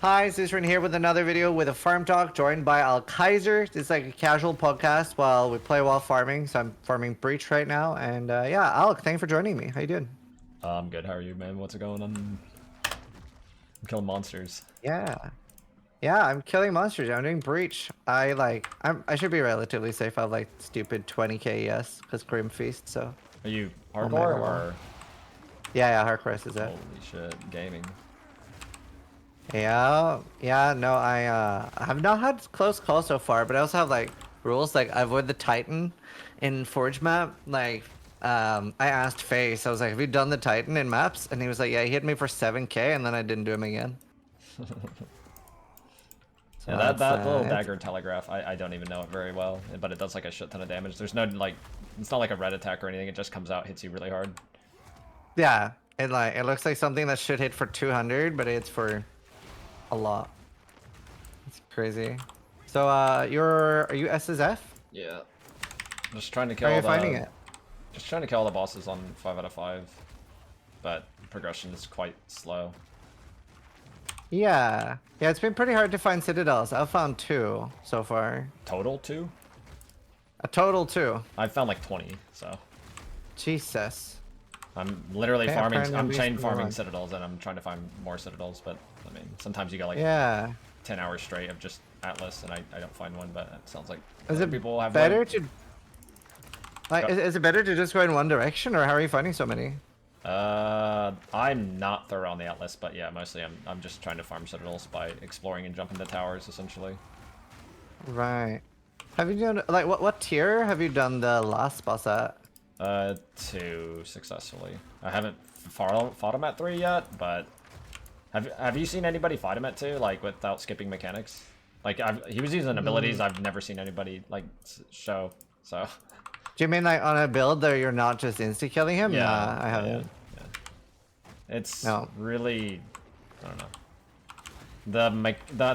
Hi, Zizaran here with another video with a farm talk joined by Al Kaiser. This is like a casual podcast while we play while farming. So I'm farming Breach right now. And yeah, Alec, thanks for joining me. How you doing? I'm good. How are you, man? What's going on? I'm killing monsters. Yeah. Yeah, I'm killing monsters. I'm doing Breach. I should be relatively safe. I have like stupid 20k ES because Grim Feast, so Are you won't matter hardcore well. or? Yeah, Hardcore is it. Holy shit, gaming. Yeah, no, I have not had close calls so far, but I also have like rules like I avoid the Titan in Forge map. I asked Face, I was like, have you done the Titan in maps? And he was like, yeah, he hit me for 7k and then I didn't do him again. So Yeah, that's that little dagger telegraph, I don't even know it very well, but it does like a shit ton of damage. There's no like, it's not like a red attack or anything. It just comes out, hits you really hard. yeah, it looks like something that should hit for 200, but it's for a lot. It's crazy. So are you SSF? Yeah. Just trying to kill How are you the, finding it? Just trying to kill all the bosses on 5 out of 5, but progression is quite slow. Yeah, it's been pretty hard to find citadels. I've found 2 so far. Total 2? A total 2. I've found like 20, so. Jesus. I'm literally Okay, farming, apparently I'm we chain should farming move on. citadels and I'm trying to find more citadels, but I mean, sometimes you get like Yeah. 10 hours straight of just Atlas and I don't find one, but it sounds like Is other it people have better one. to is it better to just go in one direction, or how are you finding so many? I'm not thorough on the Atlas, but yeah, mostly I'm just trying to farm citadels by exploring and jumping to towers, essentially. Right. Have you done like what tier have you done the last boss at? 2 successfully. I haven't fought him at 3 yet, but have you seen anybody fight him at 2, like without skipping mechanics? Like he was using abilities I've never seen anybody like show. So. Do you mean like on a build that you're not just insta killing him? Yeah, Nah, I haven't. yeah. It's No. really, I don't know.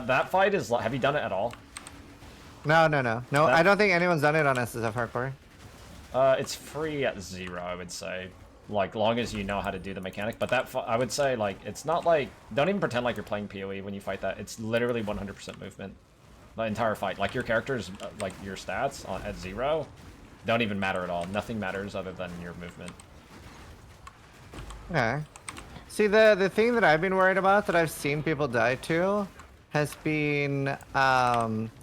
That fight is. Have you done it at all? No. I don't think anyone's done it on SSF Hardcore. It's free at 0, I would say. Like, long as you know how to do the mechanic. But that I would say, like, it's not like, don't even pretend like you're playing PoE when you fight that. It's literally 100% movement, the entire fight. Like your character's, like your stats at 0, don't even matter at all. Nothing matters other than your movement. Okay. See, the thing that I've been worried about that I've seen people die to has been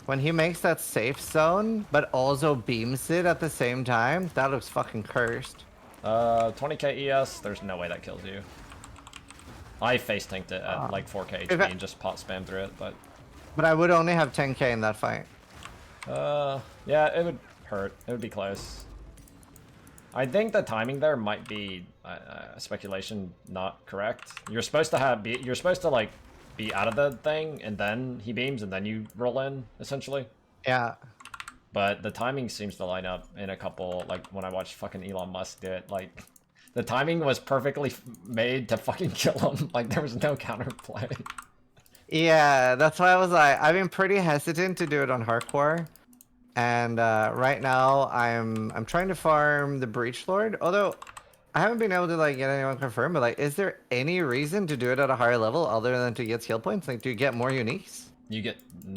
when he makes that safe zone, but also beams it at the same time. That looks fucking cursed. 20k ES, there's no way that kills you. I face tanked it at like 4k HP and just pot spam through it, but I would only have 10k in that fight. yeah, it would hurt. It would be close. I think the timing there might be speculation not correct. You're supposed to like be out of the thing and then he beams and then you roll in essentially. Yeah. But the timing seems to line up in a couple, like when I watched fucking Elon Musk do it, like the timing was perfectly made to fucking kill him. Like there was no counterplay. Yeah, that's why I was like, I've been pretty hesitant to do it on hardcore. And right now I'm trying to farm the Breach Lord, although I haven't been able to like get anyone confirmed, but like is there any reason to do it at a higher level other than to get skill points? Like do you get more uniques? You get,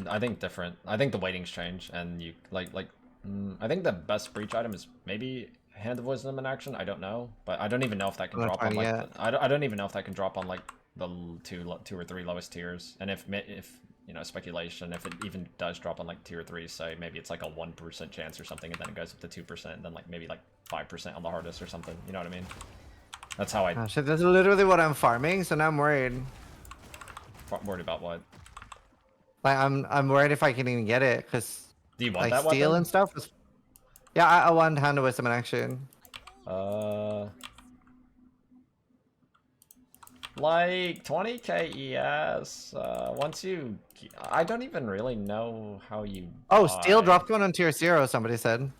I think different. I think the weightings change and you I think the best Breach item is maybe Hand of Wisdom in action. I don't know, but I don't even know if that can drop on like I don't even know if that can drop on like the two or 3 lowest tiers. And if you know, speculation, if it even does drop on like tier 3, say maybe it's like a 1% chance or something, and then it goes up to 2%, and then like maybe like 5% on the hardest or something. You know what I mean? That's how I. Oh shit, that's literally what I'm farming, so now I'm worried. Worried about what? Like I'm worried if I can even get it, cause do you want like that steel weapon? and stuff. Yeah, I want Hand of Wisdom in action. Like 20k ES. Once you, I don't even really know how you. Oh, steel dropped one on tier 0. Somebody said.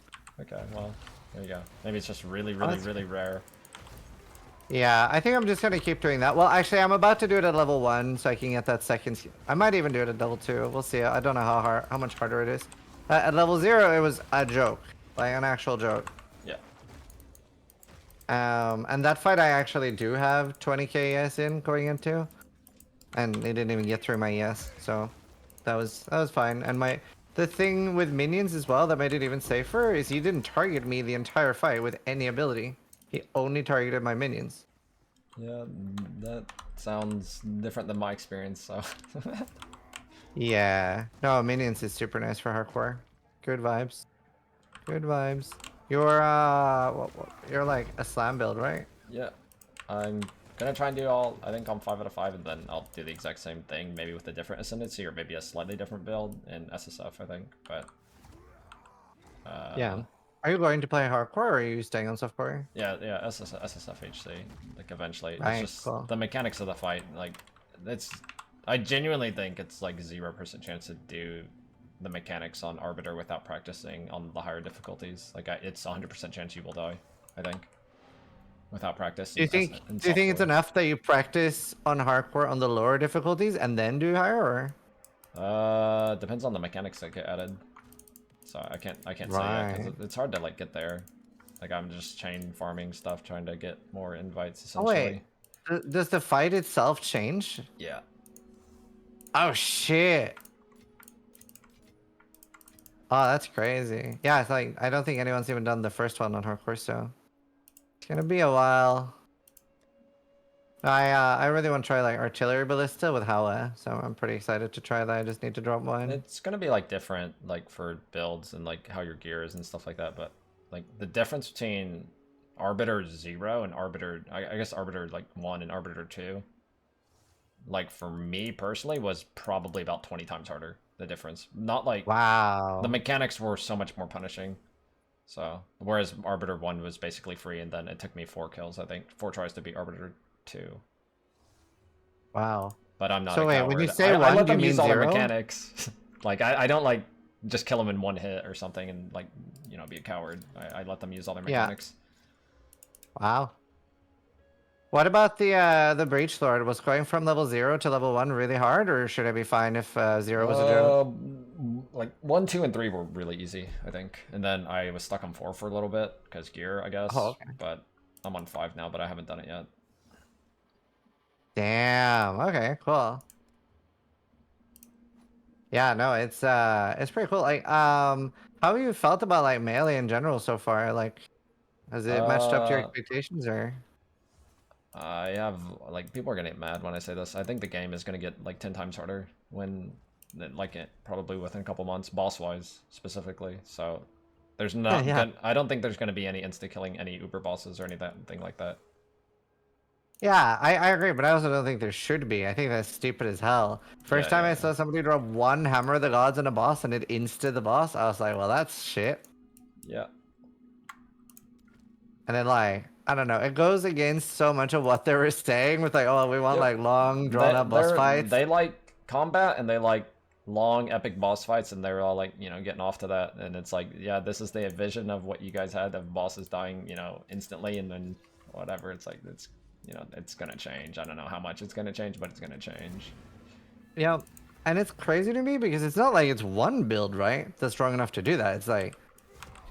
Okay, well, there you go. Maybe it's just really rare. Yeah, I think I'm just gonna keep doing that. Well, actually, I'm about to do it at level 1, so I can get that second. I might even do it at level 2. We'll see. I don't know how much harder it is. At level 0, it was a joke, like an actual joke. Yeah. And that fight I actually do have 20k ES in going into. and it didn't even get through my ES, so that was fine. And the thing with minions as well that made it even safer is he didn't target me the entire fight with any ability. He only targeted my minions. Yeah, that sounds different than my experience, so. Yeah. No, minions is super nice for hardcore. Good vibes. Good vibes. You're you're like a slam build, right? Yeah. I'm gonna try and do all, I think I'm 5 out of 5, and then I'll do the exact same thing, maybe with a different ascendancy, or maybe a slightly different build in SSF, I think, but... Yeah. Are you going to play hardcore, or are you staying on softcore? Yeah, SSFHC, like, eventually. Right, It's just cool. the mechanics of the fight, like, it's... I genuinely think it's, like, 0% chance to do the mechanics on Arbiter without practicing on the higher difficulties. Like, it's 100% chance you will die, I think. Without practice. Do you think it's enough that you practice on hardcore on the lower difficulties and then do higher, or? Depends on the mechanics that get added. So I can't say yet, because it's hard to like get there. Like I'm just chain farming stuff, trying to get more invites essentially. Oh wait, does the fight itself change? Yeah. Oh shit. Oh, that's crazy. Yeah, it's like I don't think anyone's even done the first one on hardcore, so it's gonna be a while. I really want to try like artillery ballista with Howa, so I'm pretty excited to try that. I just need to drop one. It's gonna be like different, like for builds and like how your gear is and stuff like that. But like the difference between Arbiter 0 and Arbiter, I guess Arbiter like 1 and Arbiter 2, like for me personally, was probably about 20 times harder. The difference, not like wow. The mechanics were so much more punishing. So whereas Arbiter 1 was basically free, and then it took me 4 kills, I think, 4 tries to beat Arbiter 2. Wow. But I'm not so a wait, coward. when you say I one, let them you use mean all their 0? mechanics. Like I don't like just kill them in one hit or something and like, you know, be a coward. I let them use all their mechanics. Yeah. Wow. What about the breach lord? Was going from level 0 to level 1 really hard, or should I be fine if 0 was a joke? Like 1, 2, and 3 were really easy, I think, and then I was stuck on 4 for a little bit because gear, I guess. Oh, okay. But I'm on 5 now, but I haven't done it yet. Damn. Okay. Cool. Yeah. No, it's pretty cool. Like, how have you felt about like melee in general so far? Like, has it matched up to your expectations, or? I have, like, people are gonna get mad when I say this. I think the game is gonna get like 10 times harder when, like, it probably within a couple months, boss-wise specifically. So there's not, Yeah. I don't think there's gonna be any insta-killing any uber bosses or anything like that. Yeah, I agree, but I also don't think there should be. I think that's stupid as hell. First time I saw somebody drop one Hammer of the Gods on a boss and it insta the boss, I was like, well, that's shit. Yeah. And then, like, I don't know, it goes against so much of what they were saying with like, oh, we want like long, drawn-out boss fights. They like combat and they like long, epic boss fights, and they're all like, you know, getting off to that. And it's like, yeah, this is the vision of what you guys had of bosses dying, you know, instantly, and then whatever. It's like, it's, you know, it's gonna change. I don't know how much it's gonna change, but it's gonna change. Yeah, and it's crazy to me because it's not like it's one build, right, that's strong enough to do that. It's like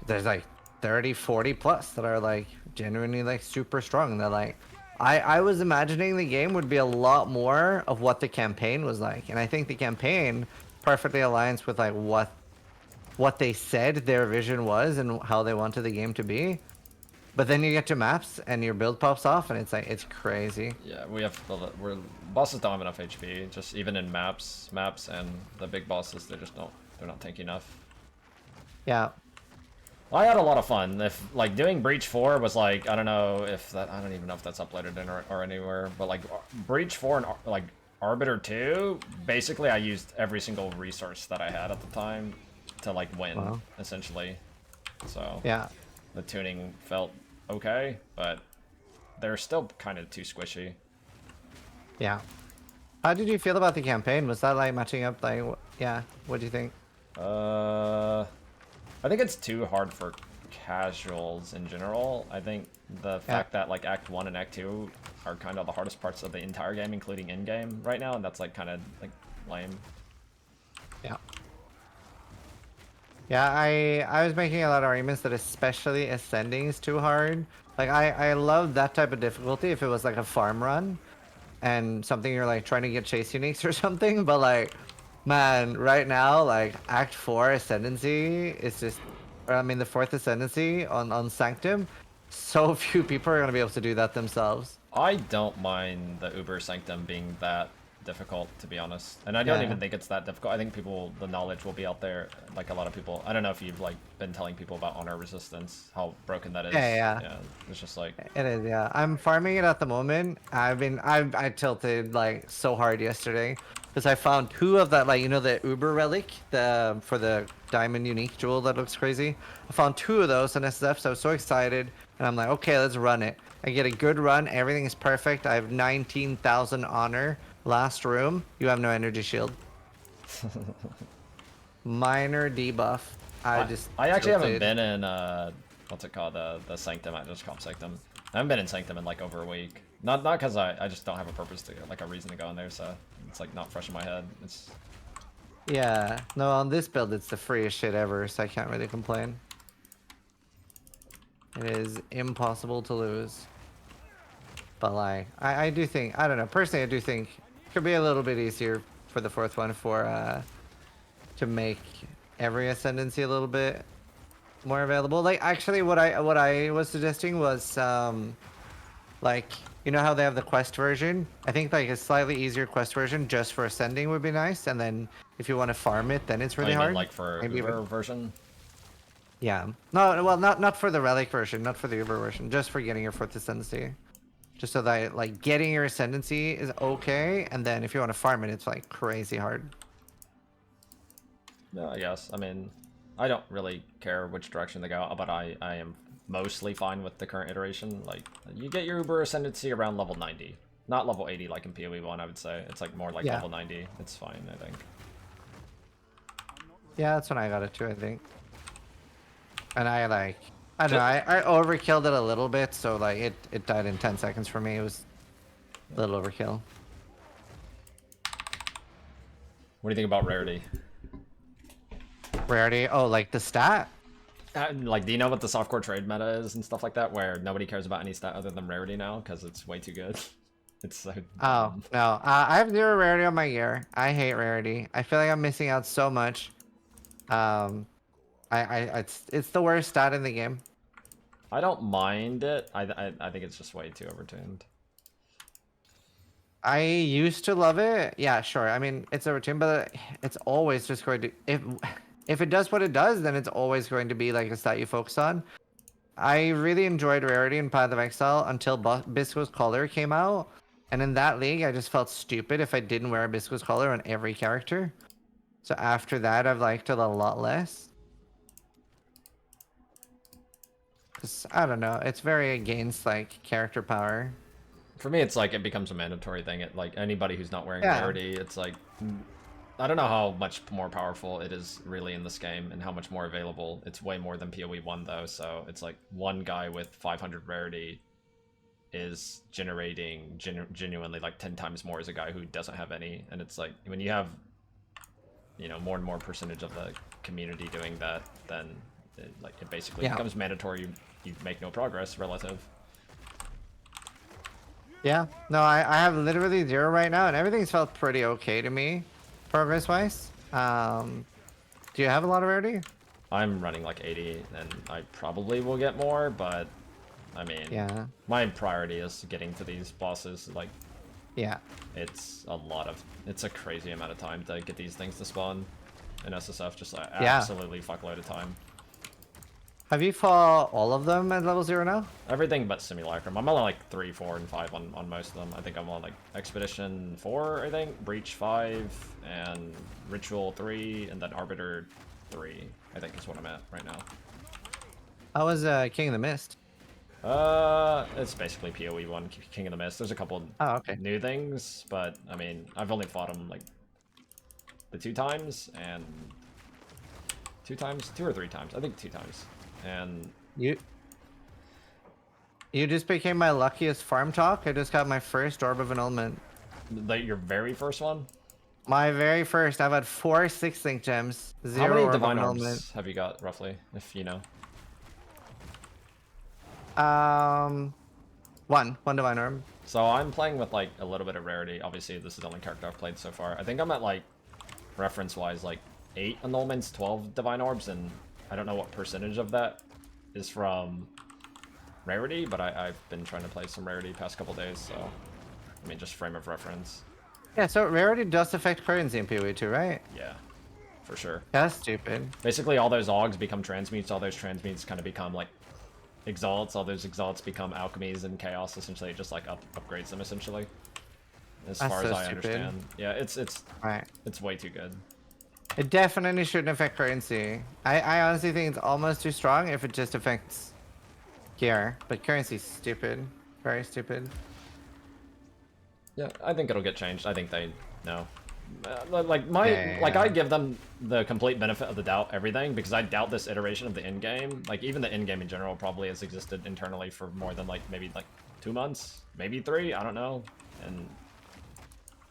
there's like 30, 40 plus that are like genuinely like super strong. That like I was imagining the game would be a lot more of what the campaign was like, and I think the campaign perfectly aligns with like what they said their vision was and how they wanted the game to be. But then you get to maps and your build pops off and it's like, it's crazy. Yeah, bosses don't have enough HP, just even in maps and the big bosses, they're not tanky enough. Yeah. I had a lot of fun. If like doing Breach 4 was like, I don't know if that, I don't even know if that's uploaded in or anywhere, but like Breach 4 and like Arbiter 2, basically I used every single resource that I had at the time to like win, essentially. So yeah, the tuning felt okay, but they're still kind of too squishy. Yeah. How did you feel about the campaign? Was that like matching up? Like, yeah. What do you think? I think it's too hard for casuals in general. I think the fact that like Act 1 and Act 2 are kind of the hardest parts of the entire game, including in-game right now, and that's like kind of like lame. Yeah. Yeah, I was making a lot of arguments that especially ascending is too hard. Like I love that type of difficulty if it was like a farm run. and something you're like trying to get chase uniques or something, but like, man, right now, like Act 4 Ascendancy is just, or, I mean the 4th Ascendancy on Sanctum, so few people are gonna be able to do that themselves. I don't mind the Uber Sanctum being that difficult, to be honest. And I don't even think it's that difficult. I think the knowledge will be out there, like a lot of people. I don't know if you've like been telling people about honor resistance, how broken that is. Yeah, it's just like... It is, yeah. I'm farming it at the moment. I tilted like so hard yesterday because I found 2 of that, like, you know, the Uber relic, for the diamond unique jewel that looks crazy. I found 2 of those on SSF, so I was so excited, and I'm like, okay, let's run it. I get a good run, everything is perfect. I have 19,000 honor. Last room, you have no energy shield. Minor debuff. I actually haven't been in what's it called, the Sanctum. I just called Sanctum. I haven't been in Sanctum in like over a week. Not because I just don't have a purpose to, like, a reason to go in there, so it's like not fresh in my head. It's... Yeah, no, on this build it's the freest shit ever, so I can't really complain. It is impossible to lose. But like, I do think, I don't know, personally I do think it could be a little bit easier for the 4th one to make every Ascendancy a little bit more available. Like, actually what I was suggesting was like, you know how they have the quest version? I think like a slightly easier quest version just for ascending would be nice, and then if you want to farm it, then it's really hard. Like for maybe Uber version? Yeah. No, well, not for the relic version, not for the Uber version, just for getting your 4th Ascendancy. Just so that, like, getting your Ascendancy is okay, and then if you want to farm it, it's, like, crazy hard. Yeah, I guess. I mean, I don't really care which direction they go, but I am mostly fine with the current iteration. Like, you get your Uber Ascendancy around level 90. Not level 80 like in PoE1, I would say. It's, like, more like level 90. It's fine, I think. Yeah, that's when I got it, too, I think. And I, like... I don't know, I overkilled it a little bit, so like it died in 10 seconds for me. It was a little overkill. What do you think about Rarity? Rarity? Oh, like the stat? Like, do you know what the softcore trade meta is and stuff like that, where nobody cares about any stat other than Rarity now because it's way too good? It's so Oh, no. I have 0 Rarity on my gear. I hate Rarity. I feel like I'm missing out so much. It's the worst stat in the game. I don't mind it. I think it's just way too overtuned. I used to love it. Yeah, sure. I mean, it's overtuned, but it's always just going to... If it does what it does, then it's always going to be like a stat you focus on. I really enjoyed Rarity in Path of Exile until Bisco's Collar came out. And in that league, I just felt stupid if I didn't wear a Bisco's Collar on every character. So after that, I've liked it a lot less. I don't know, it's very against like character power. For me, it's like it becomes a mandatory thing. It, like, anybody who's not wearing Rarity, it's like, I don't know how much more powerful it is really in this game and how much more available. It's way more than PoE1 though, so it's like one guy with 500 Rarity is generating genuinely like 10 times more as a guy who doesn't have any. And it's like, when you have, you know, more and more percentage of the community doing that, then it basically becomes mandatory. You make no progress relative. Yeah, no, I have literally 0 right now, and everything's felt pretty okay to me, progress-wise. Do you have a lot of Rarity? I'm running like 80, and I probably will get more, but I mean, my priority is getting to these bosses. Like, it's a crazy amount of time to get these things to spawn in SSF. Just like absolutely fuckload of time. Have you fought all of them at level 0 now? Everything but Simulacrum. I'm on like 3, 4, and 5 on most of them. I think I'm on like Expedition 4, I think, Breach 5, and Ritual 3, and then Arbiter 3, I think is what I'm at right now. How was King of the Mist? It's basically PoE1, King of the Mist. There's a couple new things, but I mean, I've only fought him like the 2 times, and 2 or 3 times. I think 2 times. And you just became my luckiest farm talk. I just got my first Orb of Annulment. Your very first one? My very first. I've had 4 6-link gems. 0 How many Orb Divine of Orbs have you got, roughly, if you know? 1 Divine Orb. So I'm playing with like a little bit of Rarity. Obviously, this is the only character I've played so far. I think I'm at like, reference-wise, like 8 annulments, 12 Divine Orbs, and I don't know what percentage of that is from Rarity, but I've been trying to play some Rarity past couple days, so I mean, just frame of reference. Yeah, so Rarity does affect currency in PoE2, right? Yeah, for sure. That's stupid. Basically, all those Augs become transmutes, all those transmutes kind of become like Exalts, all those Exalts become Alchemies and Chaos, essentially. It just like upgrades them, essentially. As That's far so as I stupid. understand. Yeah, it's Right. it's way too good. It definitely shouldn't affect currency. I honestly think it's almost too strong if it just affects gear. But currency's stupid. Very stupid. Yeah, I think it'll get changed. I think they know. Like Yeah. I give them the complete benefit of the doubt everything because I doubt this iteration of the end game. Like even the end game in general probably has existed internally for more than like maybe like 2 months, maybe 3. I don't know. And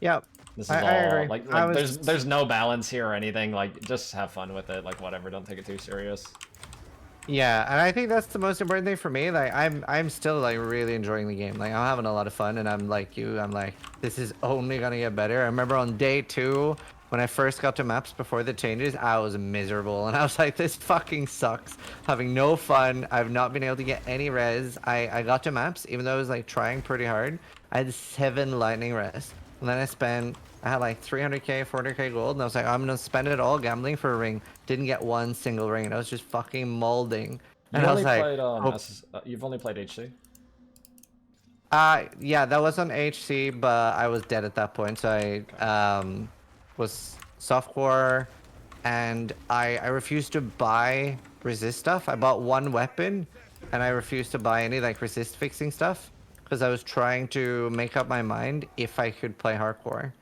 Yep. this is I all agree. like I was there's no balance here or anything. Like just have fun with it. Like whatever. Don't take it too serious. Yeah, and I think that's the most important thing for me. Like I'm still like really enjoying the game. Like I'm having a lot of fun and I'm like you, I'm like, this is only gonna get better. I remember on day 2, when I first got to maps before the changes, I was miserable and I was like, this fucking sucks. Having no fun. I've not been able to get any res. I got to maps, even though I was like trying pretty hard. I had 7 lightning res. And then I had like 300k, 400k gold, and I was like, I'm gonna spend it all gambling for a ring. Didn't get one single ring, and I was just fucking molding. And You I only was like, played oh, you've only played HC? yeah, that was on HC, but I was dead at that point, so I was softcore, and I refused to buy resist stuff. I bought one weapon, and I refused to buy any like resist fixing stuff because I was trying to make up my mind if I could play hardcore.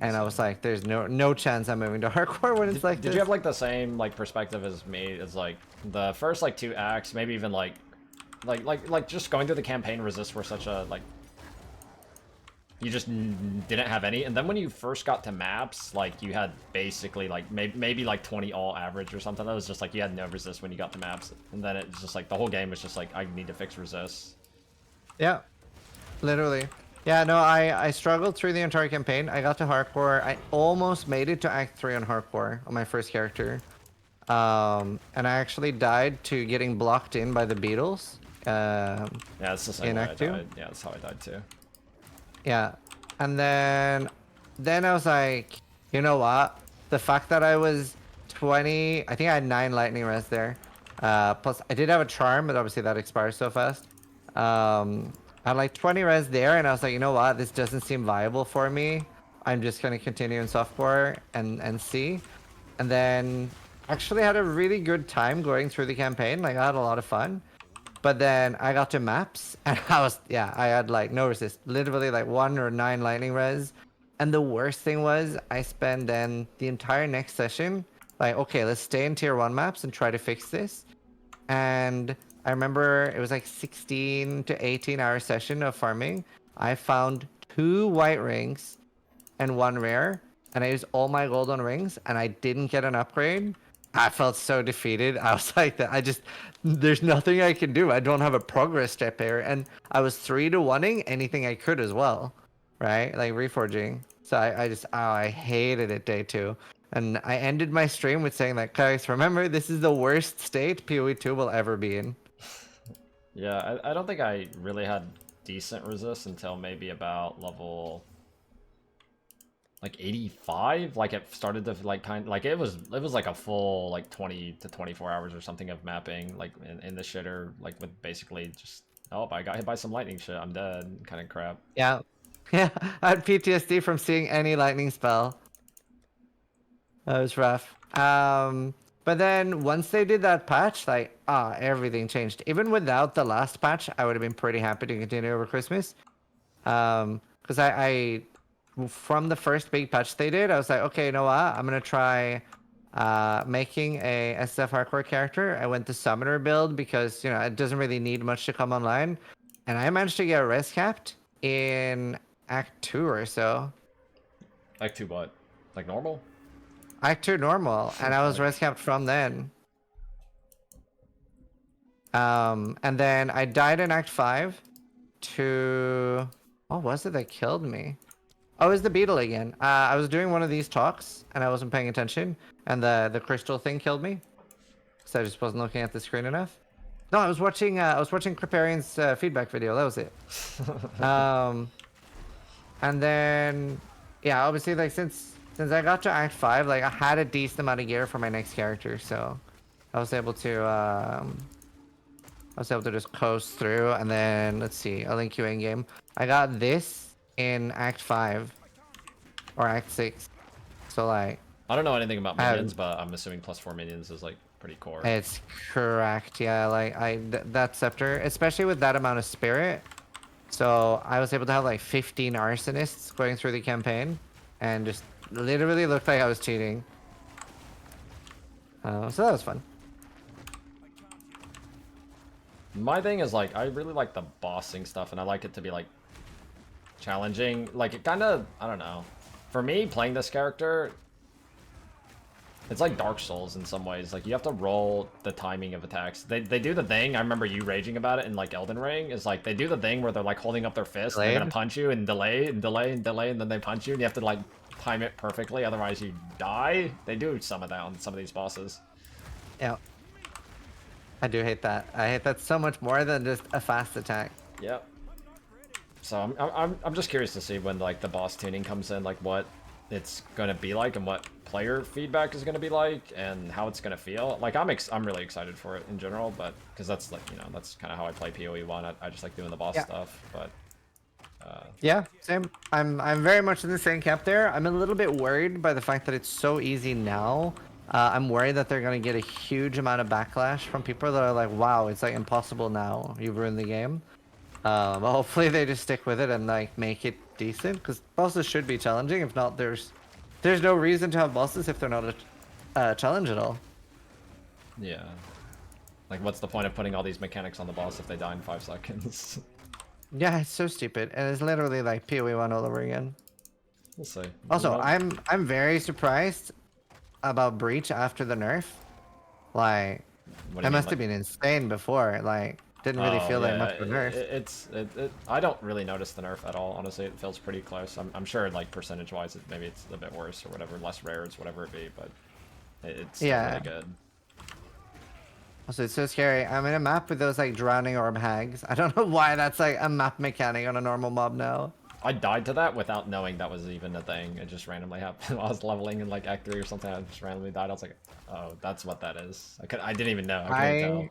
And I was like, there's no chance I'm moving to hardcore when it's like Did this. you have like the same like perspective as me? As like the first like 2 acts, maybe even like just going through the campaign resists were such a like you just didn't have any, and then when you first got to maps, like you had basically like maybe like 20 all average or something. That was just like you had no resist when you got to maps, and then it's just like the whole game was just like I need to fix resist. Yeah, literally. Yeah, no, I struggled through the entire campaign. I got to hardcore. I almost made it to Act 3 on hardcore on my first character. And I actually died to getting blocked in by the beetles. Yeah, it's the same In way I Act 2. died. Yeah, that's how I died too. Yeah. And then I was like, you know what? The fact that I was 20, I think I had 9 lightning res there. Plus I did have a charm, but obviously that expires so fast. I had like 20 res there, and I was like, you know what? This doesn't seem viable for me. I'm just gonna continue in softcore and see. And then actually had a really good time going through the campaign. Like I had a lot of fun. But then I got to maps and I had like no resist, literally like 1 or 9 lightning res. And the worst thing was I spent then the entire next session like, okay, let's stay in tier 1 maps and try to fix this. And I remember it was like 16 to 18-hour session of farming. I found 2 white rings and 1 rare, and I used all my gold on rings, and I didn't get an upgrade. I felt so defeated. I was like, there's nothing I can do. I don't have a progress step here, and I was 3 to 1ing anything I could as well, right? Like reforging. So I hated it day 2. And I ended my stream with saying like, guys, remember, this is the worst state PoE2 will ever be in. Yeah, I don't think I really had decent resist until maybe about level like 85. Like it started to like it was like a full like 20 to 24 hours or something of mapping like in the shitter, like with basically just, oh, I got hit by some lightning shit, I'm dead kind of crap. Yeah. Yeah, I had PTSD from seeing any lightning spell. That was rough. But then once they did that patch, like, everything changed. Even without the last patch, I would have been pretty happy to continue over Christmas. Because I from the first big patch they did, I was like, okay, you know what? I'm gonna try making a SSF hardcore character. I went to summoner build because, you know, it doesn't really need much to come online. And I managed to get res capped in Act 2 or so. Like to what? Like normal? Act 2 normal, and I was Like, res capped from then. And then I died in Act 5 to... What was it that killed me? Oh, it was the beetle again. I was doing one of these talks and I wasn't paying attention, and the crystal thing killed me. So I just wasn't looking at the screen enough. No, I was watching Criparian's feedback video. That was it. And then yeah, obviously like since I got to Act 5, like I had a decent amount of gear for my next character, so I was able to just coast through. And then let's see, I'll link you in game. I got this in Act 5 or Act 6. So like I don't know anything about minions, but I'm assuming +4 minions is like pretty core. it's correct, yeah. Like that scepter, especially with that amount of spirit. So I was able to have like 15 arsonists going through the campaign, and just literally looked like I was cheating. So that was fun. My thing is like I really like the bossing stuff, and I like it to be like challenging. Like it kind of, I don't know. For me, playing this character, it's like Dark Souls in some ways. Like you have to roll the timing of attacks. They do the thing. I remember you raging about it in like Elden Ring. Is like they do the thing where they're like holding up their fist. And they're gonna punch you and delay and delay and delay, and then they punch you, and you have to like time it perfectly. Otherwise, you die. They do some of that on some of these bosses. Yeah. I do hate that. I hate that so much more than just a fast attack. Yep. So I'm just curious to see when like the boss tuning comes in, like what it's gonna be like and what player feedback is gonna be like and how it's gonna feel. Like I'm really excited for it in general, but because that's like, you know, that's kind of how I play PoE1. I just like doing the boss stuff, but yeah, same. I'm very much in the same camp there. I'm a little bit worried by the fact that it's so easy now. I'm worried that they're gonna get a huge amount of backlash from people that are like, wow, it's like impossible now, you've ruined the game. But hopefully they just stick with it and like make it decent, because bosses should be challenging. If not, there's no reason to have bosses if they're not a challenge at all. Yeah. Like what's the point of putting all these mechanics on the boss if they die in 5 seconds? Yeah, it's so stupid, and it's literally like PoE1 all over again. We'll see. Also, I'm very surprised about Breach after the nerf. Like, it must have been insane before. Like, didn't really feel that much of a nerf. I don't really notice the nerf at all. Honestly, it feels pretty close. I'm sure, like percentage-wise, maybe it's a bit worse or whatever, less rares, whatever it be, but it's really good. Also, it's so scary. I'm in a map with those like drowning orb hags. I don't know why that's like a map mechanic on a normal mob now. I died to that without knowing that was even a thing. It just randomly happened. I was leveling in like Act 3 or something. I just randomly died. I was like, oh, that's what that is. I didn't even know. I couldn't tell.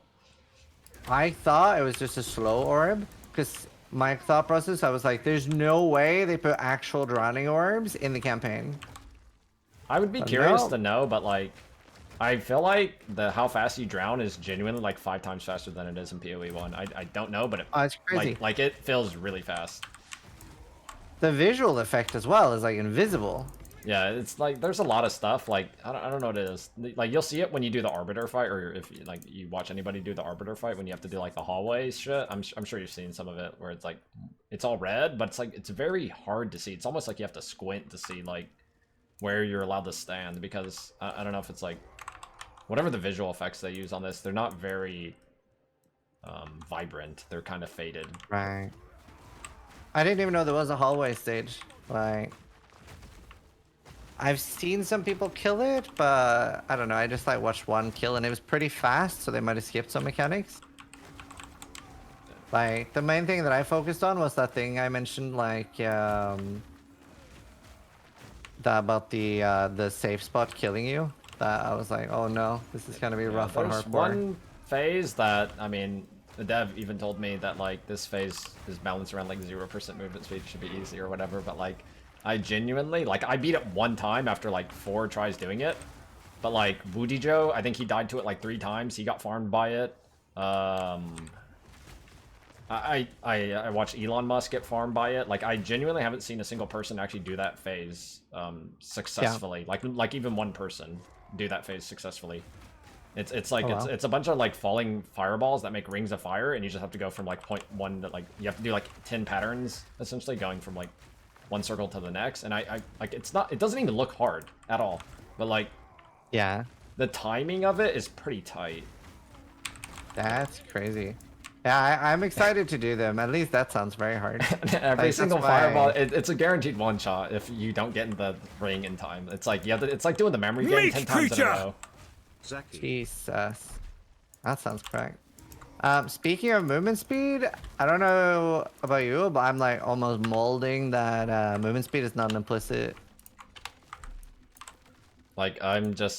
I thought it was just a slow orb, because my thought process, I was like, there's no way they put actual drowning orbs in the campaign. I would be curious to know, but like, I feel like how fast you drown is genuinely like 5 times faster than it is in PoE1. I don't know, but it's crazy. Like it feels really fast. The visual effect as well is like invisible. Yeah, it's like there's a lot of stuff. Like I don't know what it is. Like you'll see it when you do the Arbiter fight, or if like you watch anybody do the Arbiter fight when you have to do like the hallway shit. I'm sure you've seen some of it where it's like it's all red, but it's like it's very hard to see. It's almost like you have to squint to see like where you're allowed to stand, because I don't know if it's like whatever the visual effects they use on this, they're not very vibrant. They're kind of faded. Right. I didn't even know there was a hallway stage. Like, I've seen some people kill it, but I don't know. I just like watched one kill and it was pretty fast, so they might have skipped some mechanics. Like, the main thing that I focused on was that thing I mentioned, like, about the safe spot killing you. That I was like, oh no, this is gonna be rough on hardcore. One phase that, I mean, the dev even told me that like this phase is balanced around like 0% movement speed, should be easy or whatever, but like I genuinely, like I beat it one time after like 4 tries doing it, but like Woody Joe, I think he died to it like 3 times. He got farmed by it. I watched Elon Musk get farmed by it. Like I genuinely haven't seen a single person actually do that phase successfully. Yeah. Like even one person do that phase successfully. It's like it's a bunch of like falling fireballs that make rings of fire, and you just have to go from like point 1 to like you have to do like 10 patterns essentially, going from like one circle to the next. And I like it doesn't even look hard at all, but like yeah, the timing of it is pretty tight. That's crazy. Yeah, I'm excited to do them. At least that sounds very hard. Every Like, single that's why... fireball, it's a guaranteed one shot if you don't get in the ring in time. It's like it's like doing the memory game 10 times in a row. Jesus. That sounds correct. Speaking of movement speed, I don't know about you, but I'm like almost molding that movement speed is not implicit. Like I'm the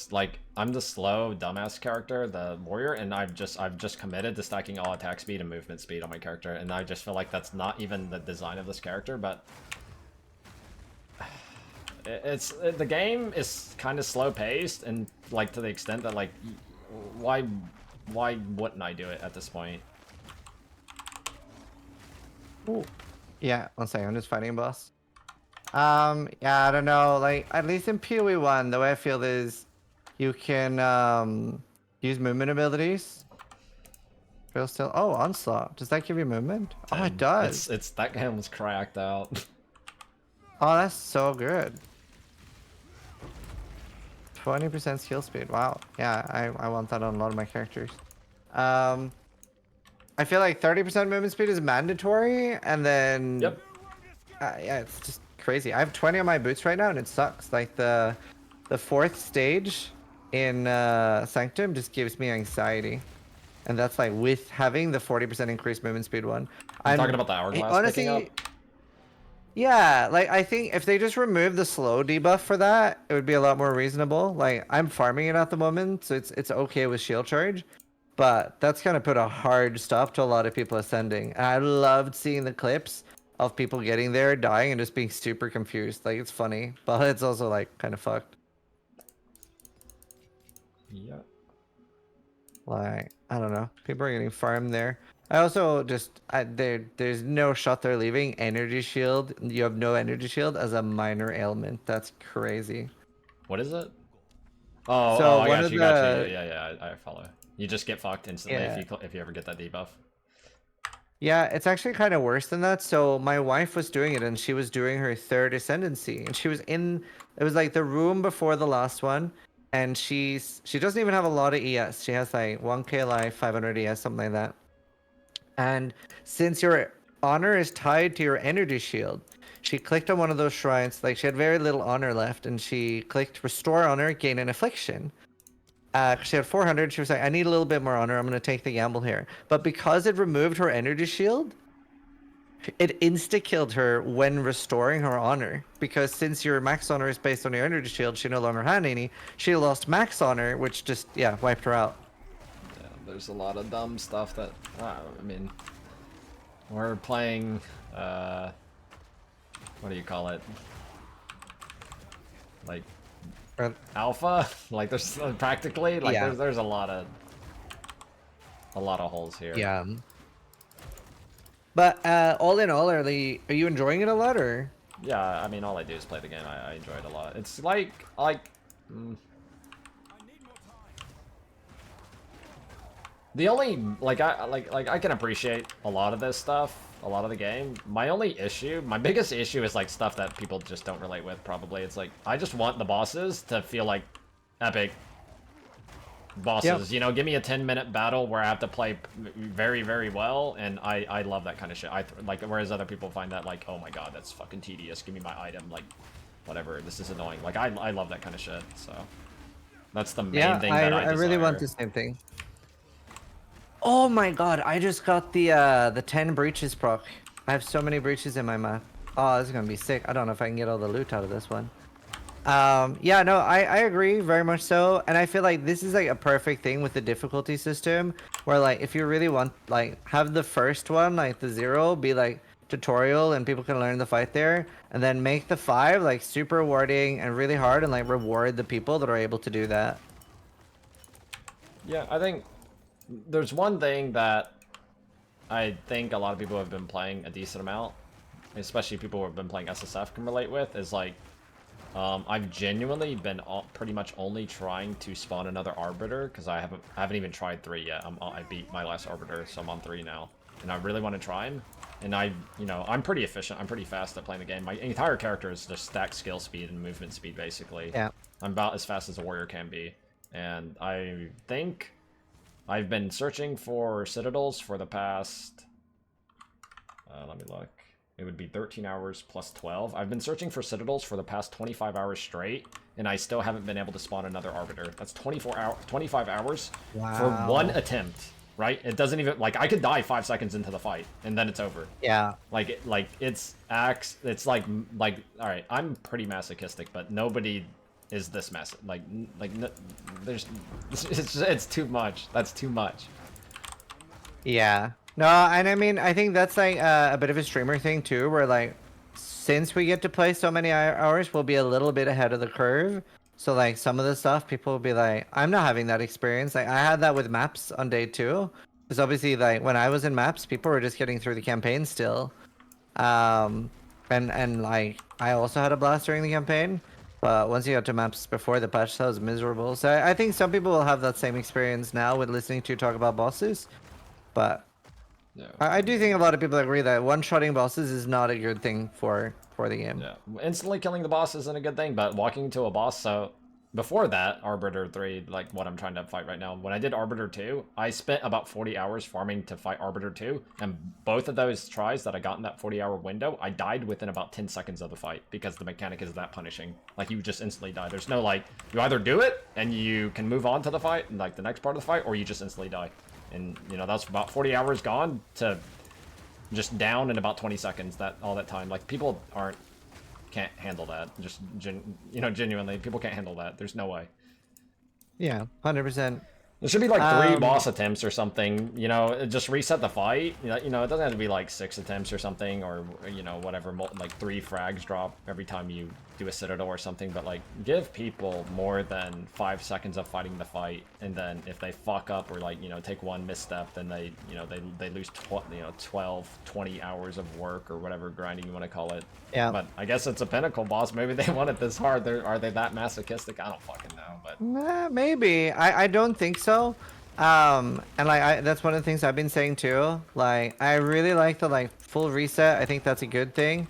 slow dumbass character, the warrior, and I've just committed to stacking all attack speed and movement speed on my character, and I just feel like that's not even the design of this character, but the game is kind of slow paced, and like to the extent that like why wouldn't I do it at this point? Ooh. Yeah, one second, I'm just fighting a boss. Yeah, I don't know, like, at least in PoE1, the way I feel is you can, use movement abilities. Feel still, oh, Onslaught. Does that give you movement? Oh, it does. It's that game was cracked out. Oh, that's so good. 20% skill speed, wow. Yeah, I want that on a lot of my characters. I feel like 30% movement speed is mandatory, and then... Yep. Yeah, it's just crazy. I have 20 on my boots right now, and it sucks. Like, the fourth stage in Sanctum just gives me anxiety. And that's, like, with having the 40% increased movement speed one. I'm talking about the hourglass honestly, picking up? yeah, like, I think if they just remove the slow debuff for that, it would be a lot more reasonable. Like, I'm farming it at the moment, so it's okay with shield charge. But that's gonna put a hard stop to a lot of people ascending. And I loved seeing the clips of people getting there, dying, and just being super confused. Like, it's funny, but it's also, like, kind of fucked. Yeah. Like, I don't know. People are getting farmed there. I also just, there's no shot they're leaving energy shield. You have no energy shield as a minor ailment. That's crazy. What is it? Oh, So I one got of you, the, got you. Yeah, I follow. You just get fucked instantly yeah. if you ever get that debuff. Yeah, it's actually kind of worse than that. So my wife was doing it, and she was doing her third ascendancy, and she was in, it was like the room before the last one, and she doesn't even have a lot of ES. She has like 1k life, 500 ES, something like that. And since your honor is tied to your energy shield, she clicked on one of those shrines. Like, she had very little honor left, and she clicked restore honor, gain an affliction. She had 400. She was like, I need a little bit more honor. I'm going to take the gamble here. But because it removed her energy shield, it insta-killed her when restoring her honor. Because since your max honor is based on your energy shield, she no longer had any. She lost max honor, which just, yeah, wiped her out. Yeah, there's a lot of dumb stuff that, I mean, we're playing, what do you call it? Like, alpha? Like, there's practically, like, Yeah. there's a lot of holes here. Yeah. But all in all, are you enjoying it a lot, or? Yeah, I mean, all I do is play the game. I enjoy it a lot. It's like the only I can appreciate a lot of this stuff, a lot of the game. My biggest issue is like stuff that people just don't relate with. Probably it's like I just want the bosses to feel like epic bosses. Yep. You know, give me a 10-minute battle where I have to play very, very well, and I love that kind of shit. Like, whereas other people find that like, oh my god, that's fucking tedious. Give me my item, like, whatever. This is annoying. Like, I love that kind of shit. So that's the main thing that I really want the same thing. Oh my god, I just got the 10 breaches proc. I have so many breaches in my map. Oh, this is gonna be sick. I don't know if I can get all the loot out of this one. Yeah, no, I agree very much so, and I feel like this is like a perfect thing with the difficulty system, where like if you really want, like, have the first one, like the 0, be like tutorial and people can learn the fight there, and then make the 5 like super rewarding and really hard, and like reward the people that are able to do that. Yeah, I think there's one thing that I think a lot of people who have been playing a decent amount, especially people who have been playing SSF, can relate with, is like I've genuinely been pretty much only trying to spawn another Arbiter, because I haven't even tried 3 yet. I beat my last Arbiter, so I'm on 3 now, and I really want to try him. And I'm pretty efficient. I'm pretty fast at playing the game. My entire character is just stacked skill speed and movement speed, basically. Yeah. I'm about as fast as a warrior can be, and I think I've been searching for citadels for the past... let me look. It would be 13 hours plus 12. I've been searching for citadels for the past 25 hours straight, and I still haven't been able to spawn another Arbiter. That's 25 hours for one attempt, right? It doesn't even... Like, I could die 5 seconds into the fight, and then it's over. Yeah. Like, it's like, alright, I'm pretty masochistic, but nobody is this massive. There's... It's too much. That's too much. Yeah. No, and I mean, I think that's like a bit of a streamer thing too, where like, since we get to play so many hours, we'll be a little bit ahead of the curve. So like some of the stuff, people will be like, I'm not having that experience. Like I had that with maps on day 2. Because obviously like when I was in maps, people were just getting through the campaign still. And like I also had a blast during the campaign. But once you got to maps before the patch, that was miserable. So I think some people will have that same experience now with listening to you talk about bosses. But yeah. I do think a lot of people agree that one-shotting bosses is not a good thing for the game. Yeah, instantly killing the boss isn't a good thing, but walking to a boss, so before that, Arbiter 3, like what I'm trying to fight right now, when I did Arbiter 2, I spent about 40 hours farming to fight Arbiter 2, and both of those tries that I got in that 40-hour window, I died within about 10 seconds of the fight, because the mechanic is that punishing. Like, you just instantly die. There's no, like, you either do it, and you can move on to the fight, and, like, the next part of the fight, or you just instantly die. And, you know, that's about 40 hours gone to just down in about 20 seconds, all that time. Like, people can't handle that. Just, genuinely, people can't handle that. There's no way. Yeah, 100%. There should be like 3 boss attempts or something, you know, just reset the fight. You know, it doesn't have to be like 6 attempts or something, or, you know, whatever, like 3 frags drop every time you do a citadel or something, but like give people more than 5 seconds of fighting the fight, and then if they fuck up or like, you know, take one misstep, then they, you know, they lose 12, 20 hours of work or whatever grinding you want to call it. Yeah. But I guess it's a pinnacle boss. Maybe they want it this hard. Are they that masochistic? I don't fucking know, but maybe. I don't think so. And like that's one of the things I've been saying too. Like I really like the like full reset. I think that's a good thing.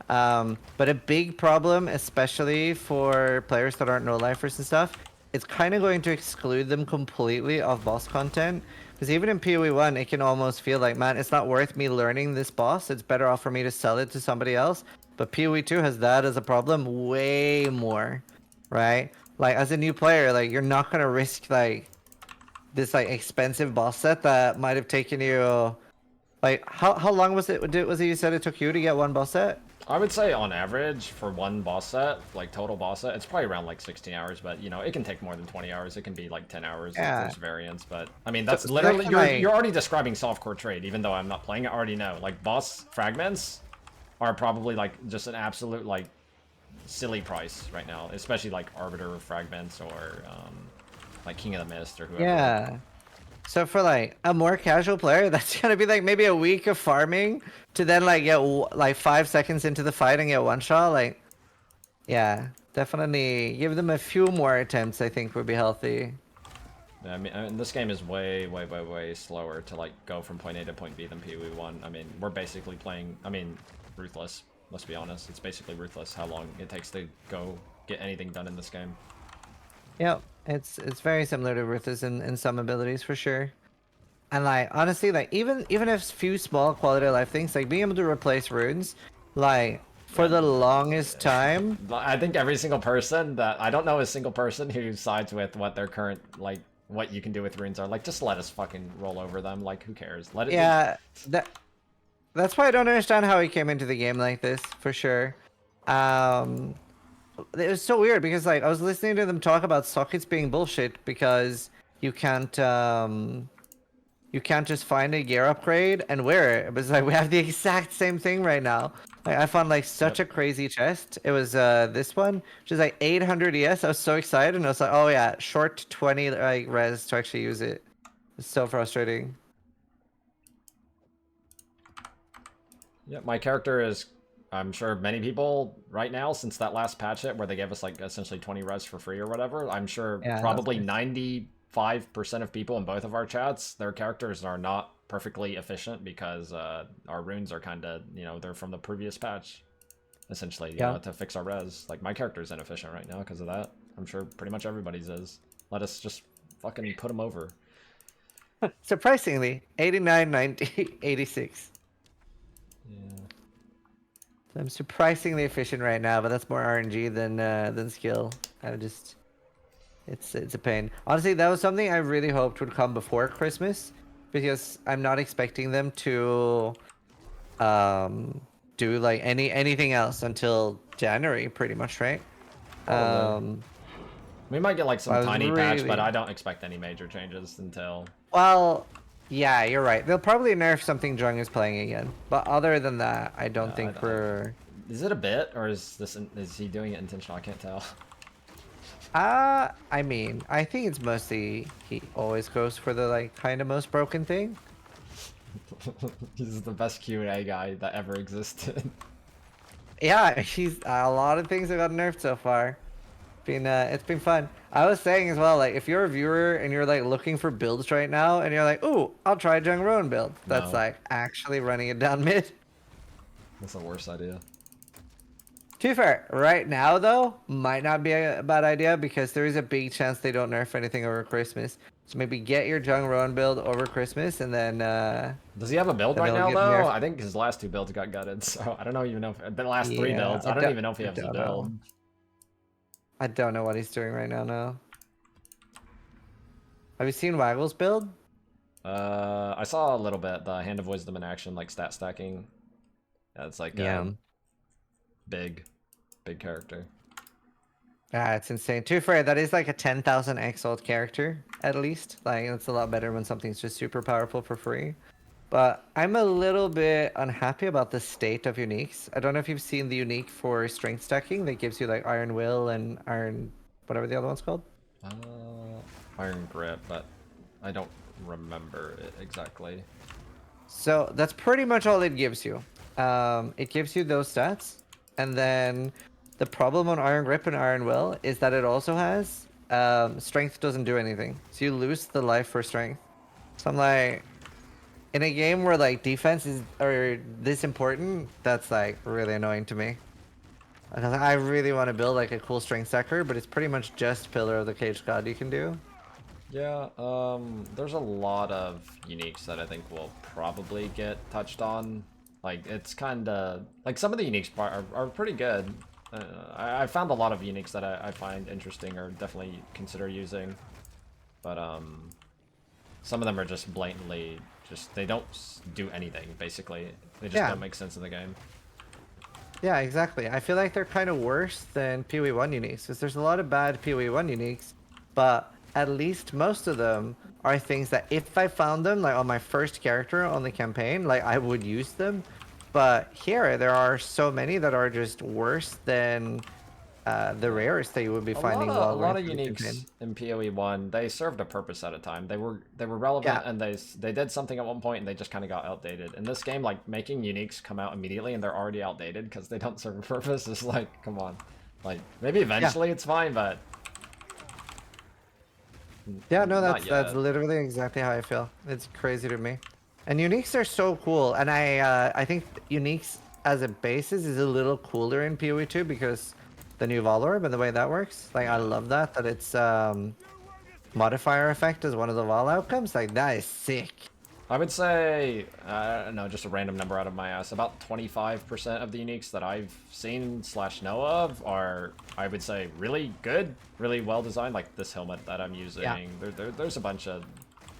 But a big problem, especially for players that aren't no-lifers and stuff, it's kind of going to exclude them completely of boss content. Because even in PoE1, it can almost feel like, man, it's not worth me learning this boss. It's better off for me to sell it to somebody else. But PoE2 has that as a problem way more, right? Like as a new player, like you're not gonna risk like this like expensive boss set that might have taken you, like how long was it? Was it you said it took you to get one boss set? I would say on average for one boss set, like total boss set, it's probably around like 16 hours, but you know, it can take more than 20 hours. It can be like 10 hours if there's variants, but I mean, that's literally, you're already describing softcore trade, even though I'm not playing it, I already know. Like boss fragments are probably like just an absolute like silly price right now, especially like Arbiter fragments or like King of the Mist or whoever. Yeah. So for like a more casual player, that's gonna be like maybe a week of farming to then like get like 5 seconds into the fight and get one shot. Like, yeah, definitely give them a few more attempts. I think would be healthy. Yeah, I mean, this game is way slower to like go from point A to point B than PoE1. I mean, we're basically playing. I mean, ruthless. Let's be honest. It's basically ruthless how long it takes to go get anything done in this game. Yep, it's very similar to Ruthless in some abilities for sure. And like honestly, like even if few small quality of life things, like being able to replace runes, like for the longest time. I think every single person that I don't know a single person who sides with what their current like what you can do with runes are. Like, just let us fucking roll over them. Like, who cares? Let it. Yeah, that's why I don't understand how he came into the game like this for sure. It was so weird because like I was listening to them talk about sockets being bullshit because you can't just find a gear upgrade and wear it. It was like we have the exact same thing right now. Like I found like such a crazy chest. It was this one, which is like 800 ES. I was so excited and I was like, oh yeah, short 20 like res to actually use it. It's so frustrating. Yeah, my character is, I'm sure many people right now, since that last patch hit where they gave us like essentially 20 res for free or whatever, I'm sure probably 95% of people in both of our chats, their characters are not perfectly efficient because our runes are kind of, you know, they're from the previous patch, essentially, you know, to fix our res. Like, my character is inefficient right now because of that. I'm sure pretty much everybody's is. Let us just fucking put them over. Surprisingly, 89, 90, 86. Yeah. I'm surprisingly efficient right now, but that's more RNG than skill. I just, it's a pain. Honestly, that was something I really hoped would come before Christmas, because I'm not expecting them to do like anything else until January, pretty much, right? Probably. We might get like some I was tiny patch, but really I don't expect any major changes until. well. Yeah, you're right. They'll probably nerf something Jung is playing again, but other than that, I don't think we're. Is it a bit, or is he doing it intentional? I can't tell. I mean, I think it's mostly he always goes for the like kind of most broken thing. He's the best Q&A guy that ever existed. Yeah, he's a lot of things have got nerfed so far. It's been fun. I was saying as well, like if you're a viewer and you're like looking for builds right now, and you're like, "Ooh, I'll try Jungroan build." That's No. like actually running it down mid. That's the worst idea. To be fair, right now though, might not be a bad idea because there is a big chance they don't nerf anything over Christmas. So maybe get your Jungroan build over Christmas and then. Does he have a build then right they'll now get though? nerfed. I think his last 2 builds got gutted, so I don't even know if the last 3 Yeah, builds. I don't even know if he has a don't build. know. I don't know what he's doing right now. No. Have you seen Waggle's build? I saw a little bit the Hand of Wisdom in action, like stat stacking. Yeah, it's like big character. Ah, it's insane. To be fair, that is like a 10,000 XL character at least. Like it's a lot better when something's just super powerful for free. But I'm a little bit unhappy about the state of uniques. I don't know if you've seen the unique for strength stacking that gives you like Iron Will and Iron, whatever the other one's called. Iron Grip, but I don't remember it exactly. So that's pretty much all it gives you. It gives you those stats, and then the problem on Iron Grip and Iron Will is that it also has strength doesn't do anything, so you lose the life for strength. So I'm like, in a game where like defense is or this important, that's like really annoying to me. Because I really want to build like a cool strength stacker, but it's pretty much just Pillar of the Caged God you can do. Yeah, there's a lot of uniques that I think will probably get touched on. Like, it's kind of... Like, some of the uniques are pretty good. I found a lot of uniques that I find interesting or definitely consider using. But, some of them are just blatantly... They don't do anything, basically. They just don't make sense in the game. Yeah, exactly. I feel like they're kind of worse than PoE1 uniques, because there's a lot of bad PoE1 uniques, but at least most of them are things that if I found them like on my first character on the campaign, like I would use them. But here there are so many that are just worse than the rarest that you would be finding. A lot of uniques in PoE1, they served a purpose at a time. They were relevant, and they did something at one point, and they just kind of got outdated. In this game, like making uniques come out immediately and they're already outdated because they don't serve a purpose is like, come on. Like maybe eventually it's fine, but yeah, no, that's literally exactly how I feel. It's crazy to me. And uniques are so cool, and I think uniques as a basis is a little cooler in PoE2 because the new Vol Orb and the way that works. Like I love that it's modifier effect is one of the Vol outcomes. Like that is sick. I would say, I don't know, just a random number out of my ass, about 25% of the uniques that I've seen / know of are, I would say, really good, really well designed, like this helmet that I'm using. Yeah. There's a bunch of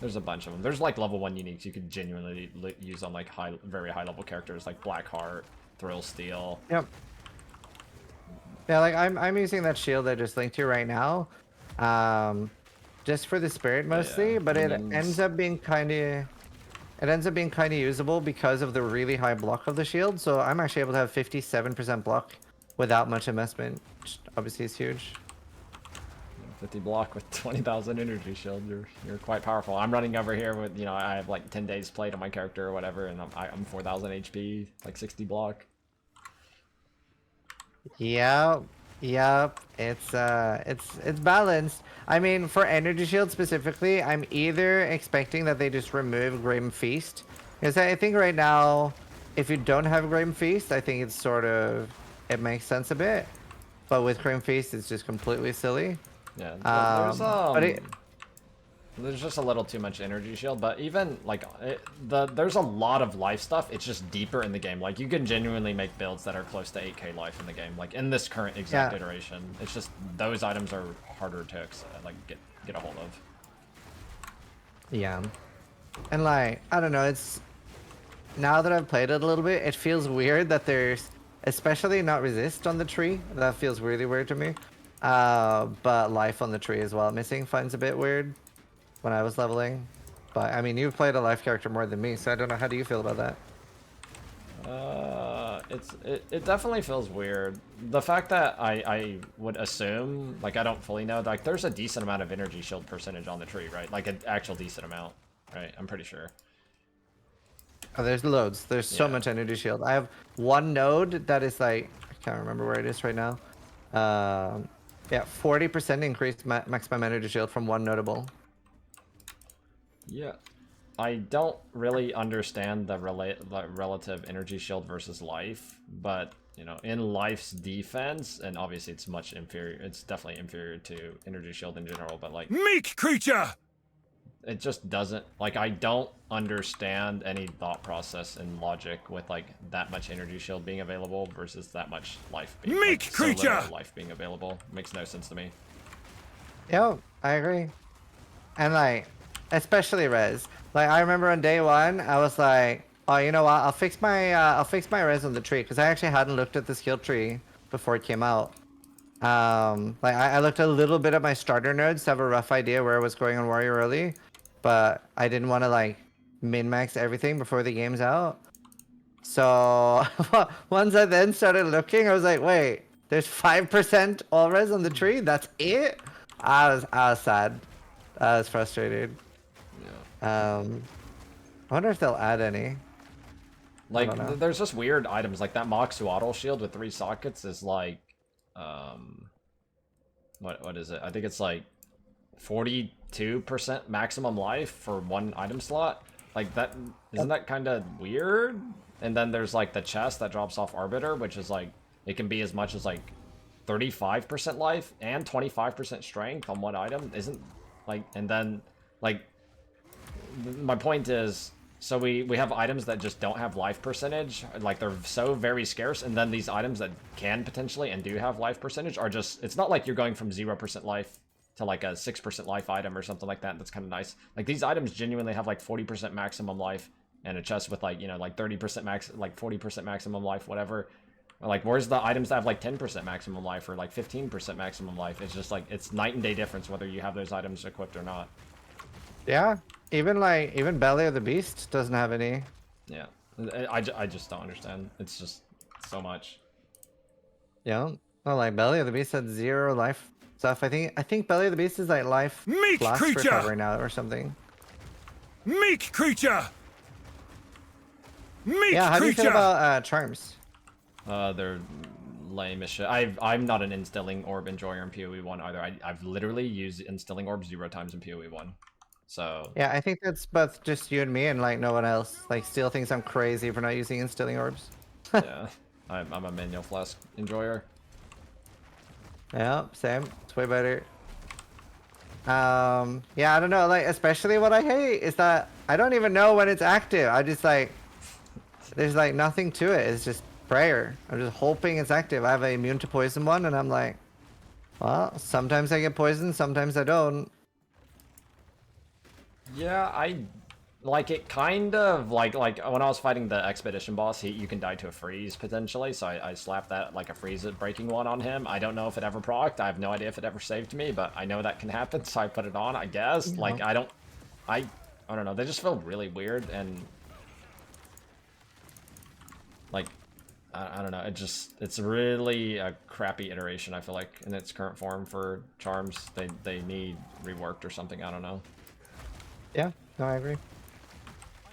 them. There's like level 1 uniques you could genuinely use on like very high level characters like Blackheart, Thrill Steel. Yep. Yeah, like I'm using that shield I just linked to right now, just for the spirit mostly, but it ends up being kind of usable because of the really high block of the shield. So I'm actually able to have 57% block without much investment, which obviously is huge. 50 block with 20,000 energy shield. You're quite powerful. I'm running over here with, you know, I have like 10 days played on my character or whatever, and I'm 4,000 HP, like 60 block. Yep, it's balanced. I mean, for energy shield specifically, I'm either expecting that they just remove Grim Feast, because I think right now, if you don't have Grim Feast, I think it's it makes sense a bit, but with Grim Feast, it's just completely silly. Yeah, there's There's just a little too much energy shield, but even like there's a lot of life stuff. It's just deeper in the game. Like you can genuinely make builds that are close to 8k life in the game. Like in this current exact iteration, it's just those items are harder to like get a hold of. Yeah, and like I don't know. It's now that I've played it a little bit, it feels weird that there's especially not resist on the tree. That feels really weird to me. But life on the tree as well. Missing finds a bit weird when I was leveling. But I mean, you've played a life character more than me, so I don't know. How do you feel about that? It definitely feels weird. The fact that I would assume, like I don't fully know, like there's a decent amount of energy shield percentage on the tree, right? Like an actual decent amount, right? I'm pretty sure. Oh, there's loads. There's so much energy shield. I have one node that is like, I can't remember where it is right now. Yeah, 40% increased maximum energy shield from one notable. Yeah. I don't really understand the relative energy shield versus life, but you know, in life's defense, and obviously it's much inferior. It's definitely inferior to energy shield in general, but like meek creature. It just doesn't like I don't understand any thought process and logic with like that much energy shield being available versus that much life being meek like, creature. So life being available makes no sense to me. Yeah, I agree. And like, especially res. Like I remember on day one, I was like, oh, you know what? I'll fix my res on the tree because I actually hadn't looked at the skill tree before it came out. Like I looked a little bit at my starter nodes to have a rough idea where I was going on warrior early, but I didn't want to like min-max everything before the game's out. So once I then started looking, I was like, wait, there's 5% all res on the tree? That's it? I was sad. I was frustrated. Yeah. I wonder if they'll add any. Like, there's just weird items. Like that Moxuatl shield with 3 sockets is like, what is it? I think it's like 42% maximum life for 1 item slot. Like that, isn't that kind of weird? And then there's like the chest that drops off Arbiter, which is like, it can be as much as like 35% life and 25% strength on 1 item. Isn't like, and then like, my point is, so we have items that just don't have life percentage, like they're so very scarce, and then these items that can potentially and do have life percentage are just, it's not like you're going from 0% life to like a 6% life item or something like that. That's kind of nice. Like these items genuinely have like 40% maximum life and a chest with like, you know, like 30% max, like 40% maximum life, whatever. Like where's the items that have like 10% maximum life or like 15% maximum life? It's just like, it's night and day difference whether you have those items equipped or not. Yeah, even Belly of the Beast doesn't have any. Yeah, I just don't understand. It's just so much. Yeah, well, like Belly of the Beast had 0 life stuff. I think Belly of the Beast is like life meek plus creature. recovery now or something. Meek creature. Meek yeah, how do you feel creature. about charms? They're lame as shit. I'm not an instilling orb enjoyer in PoE1 either. I've literally used instilling orb 0 times in PoE1. So yeah, I think that's both just you and me, and like no one else. Like Steel thinks I'm crazy for not using instilling orbs. yeah, I'm a manual flask enjoyer. Yeah, same. It's way better. Yeah, I don't know. Like especially what I hate is that I don't even know when it's active. I just like there's like nothing to it. It's just prayer. I'm just hoping it's active. I have an immune to poison one, and I'm like, well, sometimes I get poisoned, sometimes I don't. Yeah, I like it kind of like when I was fighting the expedition boss, you can die to a freeze potentially, so I slapped that like a freeze breaking one on him. I don't know if it ever procced. I have no idea if it ever saved me, but I know that can happen, so I put it on, I guess. Yeah. Like I don't know, they just feel really weird and like I don't know, it's really a crappy iteration, I feel like, in its current form for charms. They need reworked or something, I don't know. Yeah, no, I agree.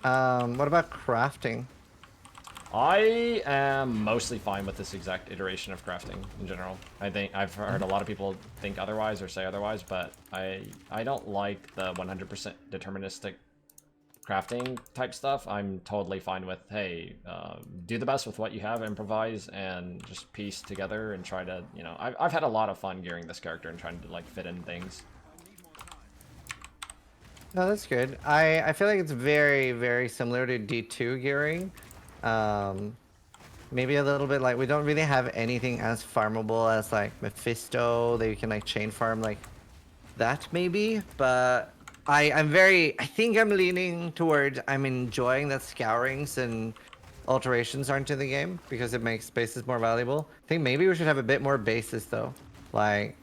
What about crafting? I am mostly fine with this exact iteration of crafting in general. I think I've heard a lot of people think otherwise or say otherwise, but I don't like the 100% deterministic crafting type stuff. I'm totally fine with, hey, do the best with what you have, improvise, and just piece together and try to, you know, I've had a lot of fun gearing this character and trying to like fit in things. No, that's good. I feel like it's very, very similar to D2 gearing. Maybe a little bit like we don't really have anything as farmable as like Mephisto that you can like chain farm like that maybe, but I think I'm leaning towards I'm enjoying that scourings and alterations aren't in the game because it makes bases more valuable. I think maybe we should have a bit more bases though. Like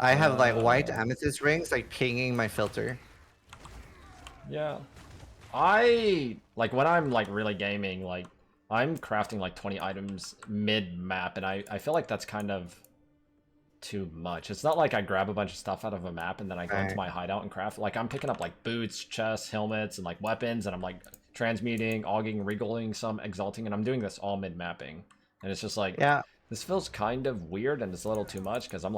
I have like white amethyst rings like pinging my filter. Yeah. I like when I'm like really gaming, like I'm crafting like 20 items mid-map, and I feel like that's kind of too much. It's not like I grab a bunch of stuff out of a map and then I go into my hideout and craft. Like I'm picking up like boots, chests, helmets, and like weapons, and I'm like transmuting, auging, regaling, some exalting, and I'm doing this all mid-mapping. And it's just like, Yeah. this feels kind of weird and it's a little too much because I'm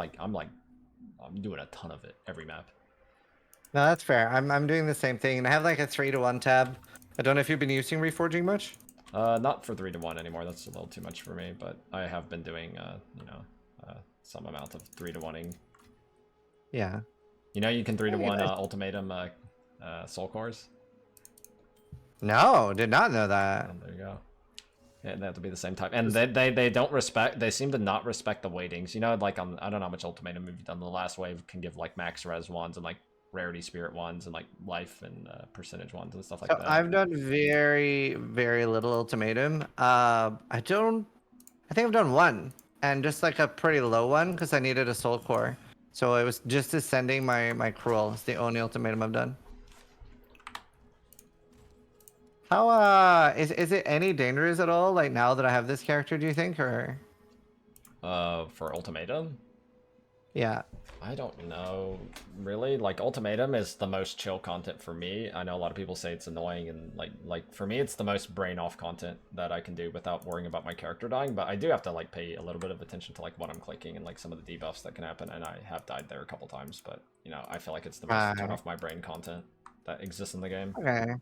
doing a ton of it every map. No, that's fair. I'm doing the same thing, and I have like a 3-to-1 tab. I don't know if you've been using reforging much. Not for 3-to-1 anymore. That's a little too much for me. But I have been doing, some amount of 3-to-1ing. Yeah. You know, you can 3-to-1 ultimatum soul cores. No, did not know that. Oh, there you go. Yeah, they have to be the same type, and they don't respect. They seem to not respect the weightings. You know, like I don't know how much ultimatum you've done. The last wave can give like max res ones and like rarity spirit ones and like life and percentage ones and stuff like that. I've done very, very little ultimatum. I think I've done one, and just like a pretty low one because I needed a soul core. So it was just ascending my cruel. It's the only ultimatum I've done. How is it any dangerous at all? Like now that I have this character, do you think, or? For ultimatum? Yeah. I don't know, really. Like, ultimatum is the most chill content for me. I know a lot of people say it's annoying, and like for me, it's the most brain-off content that I can do without worrying about my character dying. But I do have to like pay a little bit of attention to like what I'm clicking and like some of the debuffs that can happen. And I have died there a couple times, but you know, I feel like it's the most turn off my brain content that exists in the game. Okay.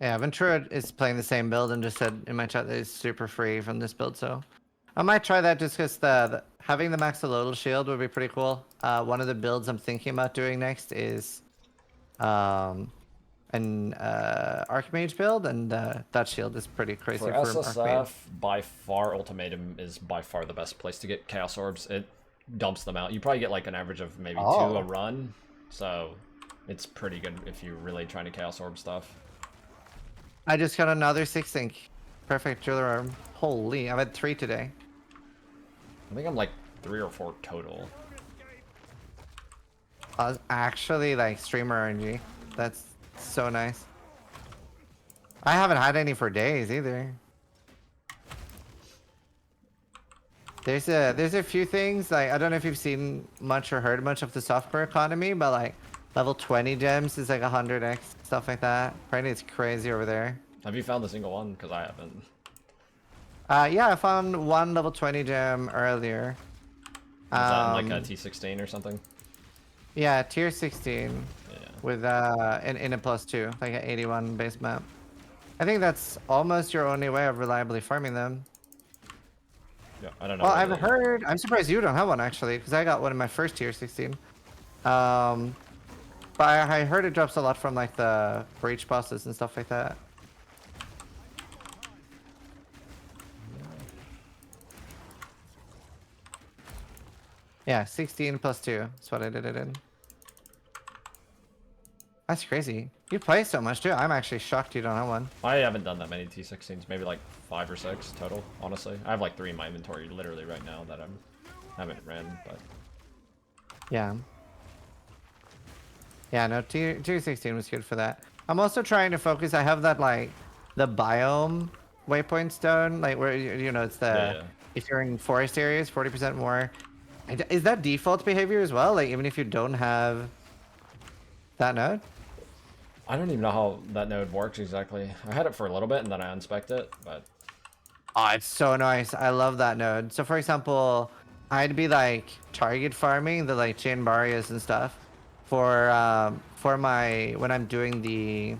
Yeah, Ventura is playing the same build and just said in my chat that it's super free from this build, so I might try that just because having the Maxolotl shield would be pretty cool. One of the builds I'm thinking about doing next is an Archmage build, and that shield is pretty crazy for SSF, Archmage. by far, ultimatum is by far the best place to get Chaos Orbs. It dumps them out. You probably get like an average of maybe 2 a run, so it's pretty good if you're really trying to Chaos Orb stuff. I just got another 6-ink. Perfect driller arm. Holy, I've had 3 today. I think I'm like 3 or 4 total. Actually, like streamer RNG. That's so nice. I haven't had any for days either. There's a few things, like I don't know if you've seen much or heard much of the software economy, but like level 20 gems is like 100x, stuff like that. Apparently it's crazy over there. Have you found a single one? Because I haven't. Yeah, I found one level 20 gem earlier. Is that in like a T16 or something? Yeah, tier 16. Yeah. With in a +2, like an 81 base map. I think that's almost your only way of reliably farming them. Yeah, I don't know. Well, I've heard. I'm surprised you don't have one actually, because I got one in my first tier 16. But I heard it drops a lot from like the breach bosses and stuff like that. Yeah, 16 +2. That's what I did it in. That's crazy. You play so much too. I'm actually shocked you don't have one. I haven't done that many T16s. Maybe like 5 or 6 total, honestly. I have like 3 in my inventory literally right now that I haven't ran, but... Yeah. Yeah, no, tier 16 was good for that. I'm also trying to focus. I have that like the biome waypoint stone, like where you know it's the if you're in forest areas, 40% more. Is that default behavior as well? Like even if you don't have that node? I don't even know how that node works exactly. I had it for a little bit and then I unspec'd it, but... Oh, it's so nice. I love that node. So for example, I'd be like target farming the like chain barriers and stuff for my when I'm doing the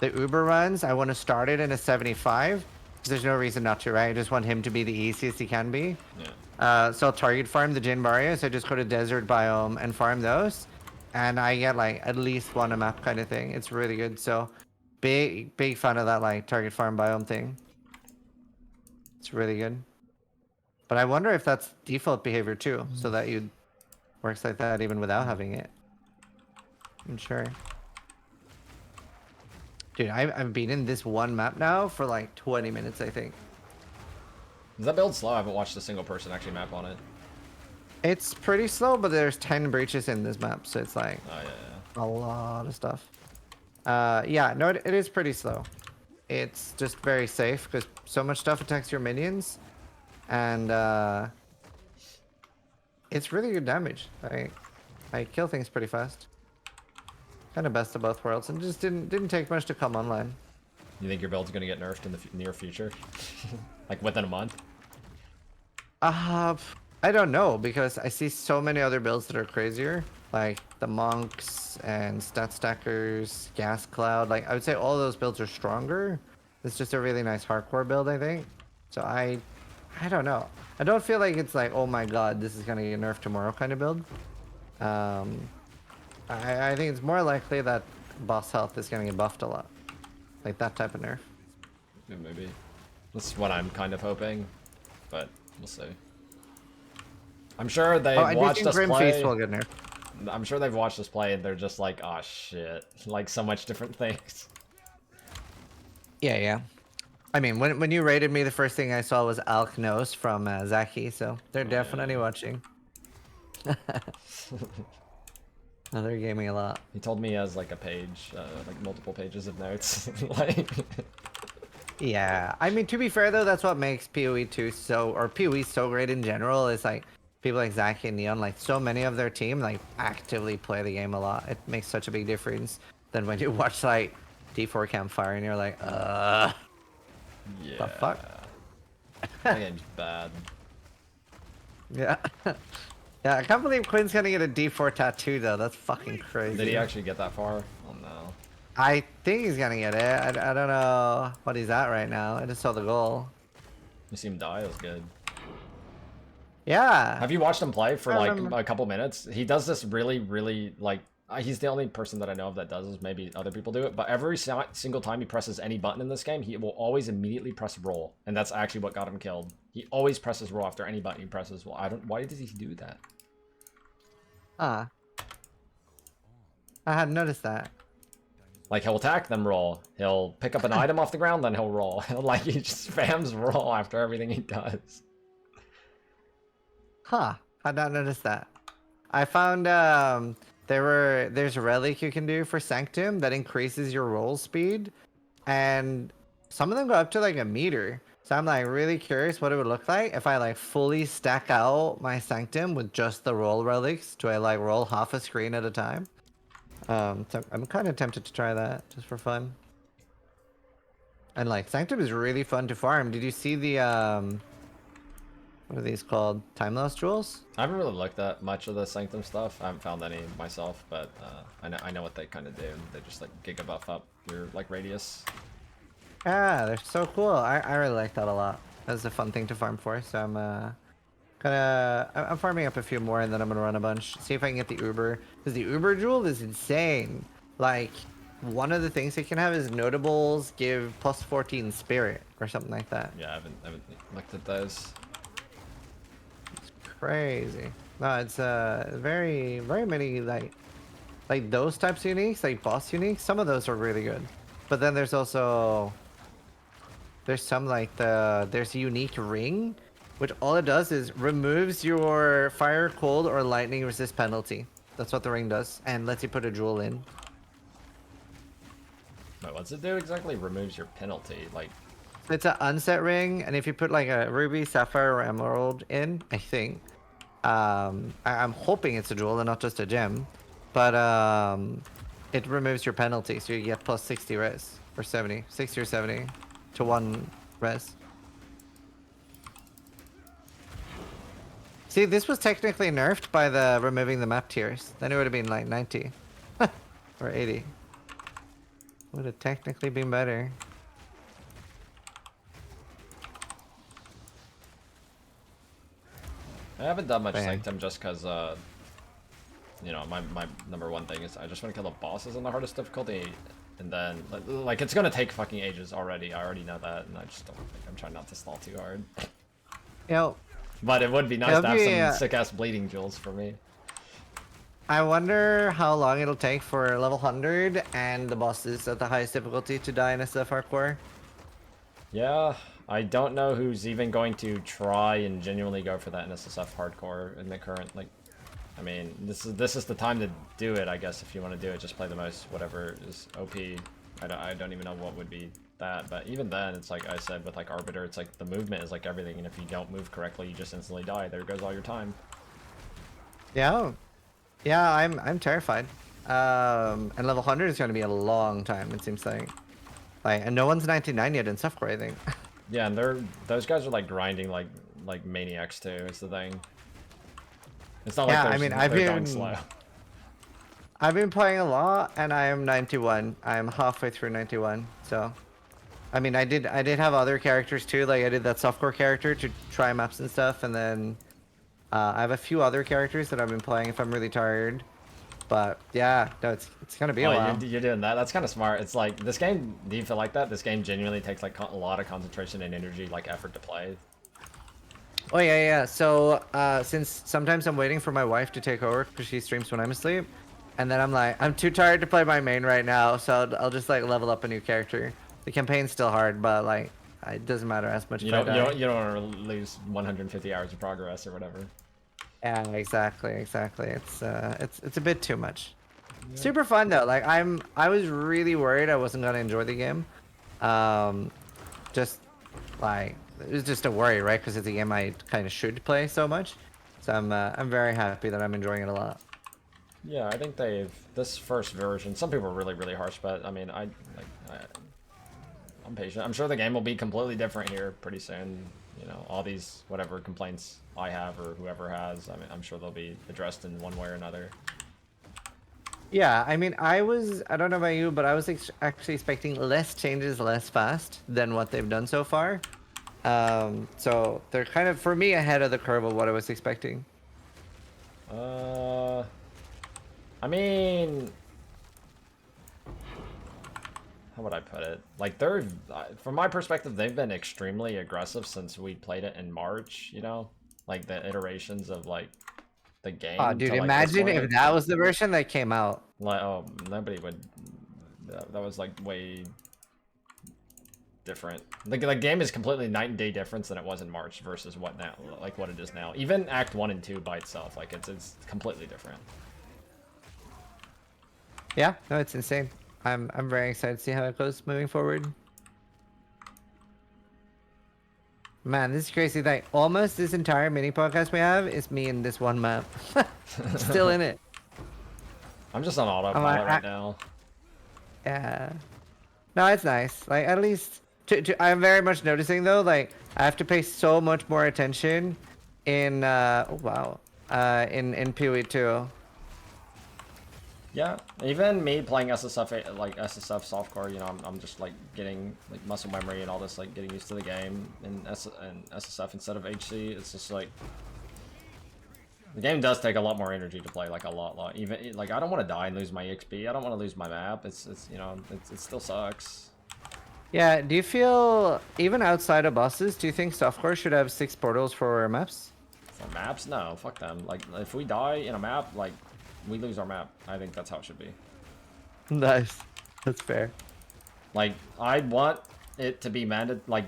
Uber runs. I want to start it in a 75 because there's no reason not to, right? I just want him to be the easiest he can be. Yeah. So I'll target farm the Jin barriers. I just go to desert biome and farm those. and I get like at least one a map kind of thing. It's really good. So big fan of that like target farm biome thing. It's really good. But I wonder if that's default behavior too, so that you works like that even without having it. I'm sure. Dude, I've been in this one map now for like 20 minutes, I think. Is that build slow? I haven't watched a single person actually map on it. It's pretty slow, but there's 10 breaches in this map, so it's like Oh, yeah. a lot of stuff. Yeah, no, it is pretty slow. It's just very safe because so much stuff attacks your minions, and it's really good damage. I kill things pretty fast. Kind of best of both worlds, and just didn't take much to come online. You think your build's gonna get nerfed in the near future? Like within a month? I don't know, because I see so many other builds that are crazier, like the monks and stat stackers, gas cloud. Like I would say all those builds are stronger. It's just a really nice hardcore build, I think. So I don't know. I don't feel like it's like, oh my god, this is gonna get nerfed tomorrow kind of build. I think it's more likely that boss health is gonna get buffed a lot, like that type of nerf. Yeah, maybe. That's what I'm kind of hoping, but we'll see. I'm sure they've watched us play. Feast will get nerfed. I'm sure they've watched us play and they're just like, oh shit, like so much different things. Yeah. I mean, when you rated me, the first thing I saw was Alknos from Zaki, so they're definitely watching. Oh, they're gaming a lot. He told me he has like a page, like multiple pages of notes. Like, yeah, I mean, to be fair though, that's what makes PoE2 so, or PoE so great in general, is like people like Zaki and Neon, like so many of their team like actively play the game a lot. It makes such a big difference than when you watch like D4 Campfire and you're like, yeah. the fuck? That game's bad. Yeah. Yeah, I can't believe Quin's gonna get a D4 tattoo though. That's fucking crazy. Did he actually get that far? Oh no. I think he's gonna get it. I don't know what he's at right now. I just saw the goal. You see him die? It was good. Yeah. Have you watched him play for like a couple minutes? He does this really like. He's the only person that I know of that does this. Maybe other people do it, but every single time he presses any button in this game, he will always immediately press roll, and that's actually what got him killed. He always presses roll after any button he presses. Well, I don't. Why does he do that? I hadn't noticed that. Like, he'll attack, then roll. He'll pick up an item off the ground, then he'll roll. Like, he just spams roll after everything he does. Huh. I not noticed that. I found there's a relic you can do for Sanctum that increases your roll speed, and some of them go up to like a meter. So I'm like really curious what it would look like if I like fully stack out my Sanctum with just the roll relics. Do I like roll half a screen at a time? So I'm kind of tempted to try that just for fun. And like Sanctum is really fun to farm. Did you see the what are these called? Time loss jewels? I haven't really looked at much of the Sanctum stuff. I haven't found any myself, but I know what they kind of do. They just like giga buff up your like radius. Yeah, they're so cool. I really like that a lot. That's a fun thing to farm for. So I'm farming up a few more, and then I'm gonna run a bunch. See if I can get the Uber, because the Uber jewel is insane. Like, one of the things it can have is notables give plus 14 spirit or something like that. Yeah, I haven't looked at those. It's crazy. No, it's very many like those types of uniques, like boss uniques. Some of those are really good, but then there's also some like there's a unique ring, which all it does is removes your fire, cold, or lightning resist penalty. That's what the ring does, and lets you put a jewel in. Wait, what's it do exactly? Removes your penalty, like. It's an unset ring, and if you put like a ruby, sapphire, or emerald in, I think, I'm hoping it's a jewel and not just a gem, but it removes your penalty, so you get plus 60 res or 70, 60 or 70 to 1 res. See, this was technically nerfed by the removing the map tiers. Then it would have been like 90 or 80. Would have technically been better. I haven't done much Sanctum just because you know, my number one thing is I just want to kill the bosses on the hardest difficulty, and then like it's gonna take fucking ages already. I already know that, and I just don't think I'm trying not to stall too hard. You know, But it would be nice to have some sick ass bleeding jewels for me. I wonder how long it'll take for level 100 and the bosses at the highest difficulty to die in SSF hardcore. Yeah, I don't know who's even going to try and genuinely go for that in SSF hardcore in the current, like, I mean, this is the time to do it, I guess, if you want to do it. Just play the most, whatever is OP. I don't even know what would be that, but even then, it's like I said with, like, Arbiter, it's like the movement is like everything, and if you don't move correctly, you just instantly die. There goes all your time. Yeah. Yeah, I'm terrified. And level 100 is going to be a long time, it seems like. And no one's 99 yet in softcore, I think. Yeah, and those guys are like grinding like maniacs too. Is the thing. It's not like they're going slow. I've been playing a lot, and I am 91. I'm halfway through 91, so. I mean, I did have other characters too. Like I did that softcore character to try maps and stuff, and then I have a few other characters that I've been playing if I'm really tired. But yeah, no, it's gonna be a while. You're doing that. That's kind of smart. It's like this game. Do you feel like that? This game genuinely takes like a lot of concentration and energy, like effort to play. Oh yeah. So since sometimes I'm waiting for my wife to take over because she streams when I'm asleep, and then I'm like, I'm too tired to play my main right now, so I'll just like level up a new character. The campaign's still hard, but like it doesn't matter as much. You don't want to lose 150 hours of progress or whatever. Yeah, exactly. It's a bit too much. Yeah. Super fun though. Like I was really worried I wasn't gonna enjoy the game. Just like it was just a worry, right? Because it's a game I kind of should play so much. So I'm very happy that I'm enjoying it a lot. Yeah, I think this first version. Some people are really harsh, but I mean I'm patient. I'm sure the game will be completely different here pretty soon. You know, all these whatever complaints I have or whoever has, I mean, I'm sure they'll be addressed in one way or another. Yeah, I mean, I don't know about you, but I was actually expecting less changes less fast than what they've done so far. So they're kind of, for me, ahead of the curve of what I was expecting. I mean, how would I put it? Like from my perspective, they've been extremely aggressive since we played it in March, you know? Like the iterations of like the game. Oh, dude, imagine if that was the version that came out. Like, oh, nobody would, that was like way different. The game is completely night and day difference than it was in March versus what it is now. Even Act 1 and 2 by itself, like it's completely different. Yeah, no, it's insane. I'm very excited to see how it goes moving forward. Man, this is crazy. Like almost this entire mini podcast we have is me in this one map. Still in it. I'm just on autopilot right now. Yeah. No, it's nice. Like at least I'm very much noticing though, like I have to pay so much more attention in in PoE2. Yeah, even me playing SSF, like SSF softcore, you know, I'm just like getting like muscle memory and all this, like getting used to the game in SSF instead of HC. It's just like the game does take a lot more energy to play, like a lot. Even like I don't want to die and lose my XP. I don't want to lose my map. It's you know, it still sucks. Yeah. Do you feel even outside of bosses? Do you think softcore should have 6 portals for maps? For maps, no, fuck them. Like if we die in a map, like. We lose our map. I think that's how it should be. Nice. That's fair. Like, I want it to be like,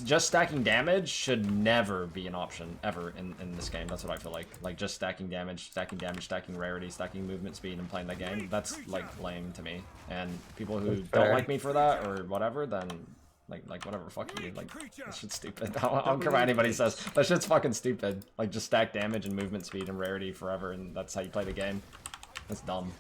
just stacking damage should never be an option, ever, in this game. That's what I feel like. Like, just stacking damage, stacking rarity, stacking movement speed, and playing the game. That's, like, lame to me. And people who don't like me for that, or whatever, then... Like whatever, fuck you. Like, that shit's stupid. I don't care what anybody says. That shit's fucking stupid. Like, just stack damage and movement speed and rarity forever, and that's how you play the game. That's dumb.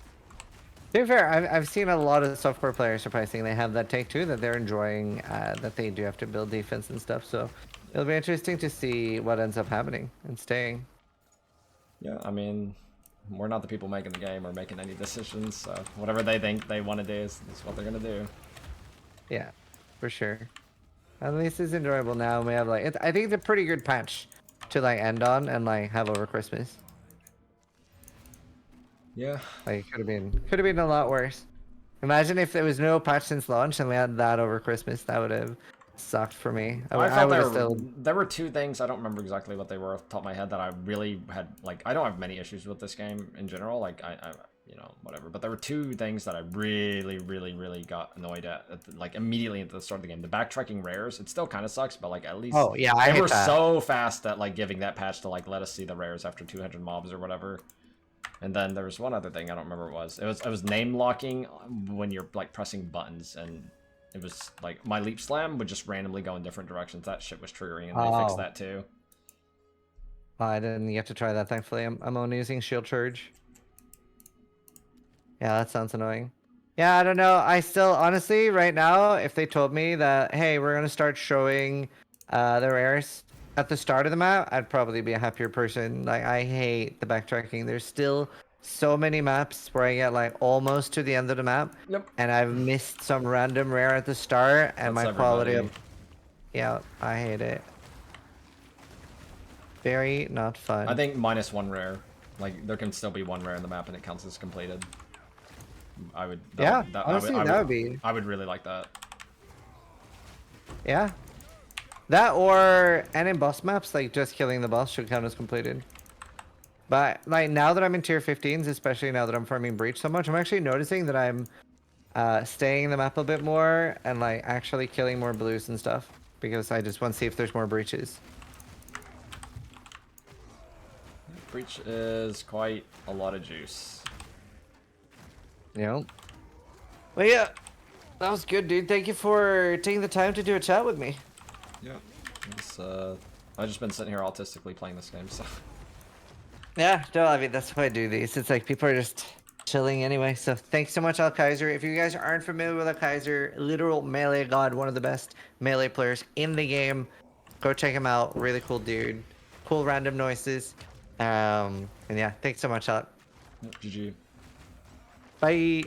To be fair, I've seen a lot of softcore players surprisingly have that take too, that they're enjoying that they do have to build defense and stuff. So it'll be interesting to see what ends up happening and staying. Yeah, I mean, we're not the people making the game or making any decisions, so whatever they think they want to do is what they're gonna do. Yeah. For sure. At least it's enjoyable now. We have like I think it's a pretty good patch to like end on and like have over Christmas. Yeah. Like could have been a lot worse. Imagine if there was no patch since launch and we had that over Christmas. That would have sucked for me. I I thought would have still. there were two things, I don't remember exactly what they were off the top of my head, that I really had, like, I don't have many issues with this game in general, like, I you know, whatever, but there were two things that I really got annoyed at like, immediately at the start of the game. The backtracking rares, it still kind of sucks, but, like, at least Oh yeah, they were so fast at, like, giving that patch to, like, let us see the rares after 200 mobs or whatever. And then there was one other thing, I don't remember what it was. It was name locking when you're, like, pressing buttons, and it was like my leap slam would just randomly go in different directions. That shit was triggering, and they fixed that too. I didn't get to try that, thankfully. I'm only using shield charge. Yeah, that sounds annoying. Yeah, I don't know. I still, honestly, right now, if they told me that, hey, we're gonna start showing the rares at the start of the map, I'd probably be a happier person. Like, I hate the backtracking. There's still so many maps where I get like almost to the end of the map, and I've missed some random rare at the start, and That's my quality of, yeah, I hate it. Very not fun. I think -1 rare, like there can still be one rare in the map and it counts as completed. I would. Honestly, that would be. I would really like that. Yeah. That or, and in boss maps, like just killing the boss should count as completed. But like now that I'm in tier 15s, especially now that I'm farming breach so much, I'm actually noticing that I'm staying in the map a bit more and like actually killing more blues and stuff, because I just want to see if there's more breaches. Breach is quite a lot of juice. Yeah. Well, yeah, that was good, dude. Thank you for taking the time to do a chat with me. Yeah. I've just been sitting here autistically playing this game, so. Yeah, no, I mean, that's why I do these. It's like people are just chilling anyway. So thanks so much, Alkaiser. If you guys aren't familiar with Alkaiser, literal melee god, one of the best melee players in the game, go check him out. Really cool dude. Cool random noises. And yeah, thanks so much, Alk. GG. Bye.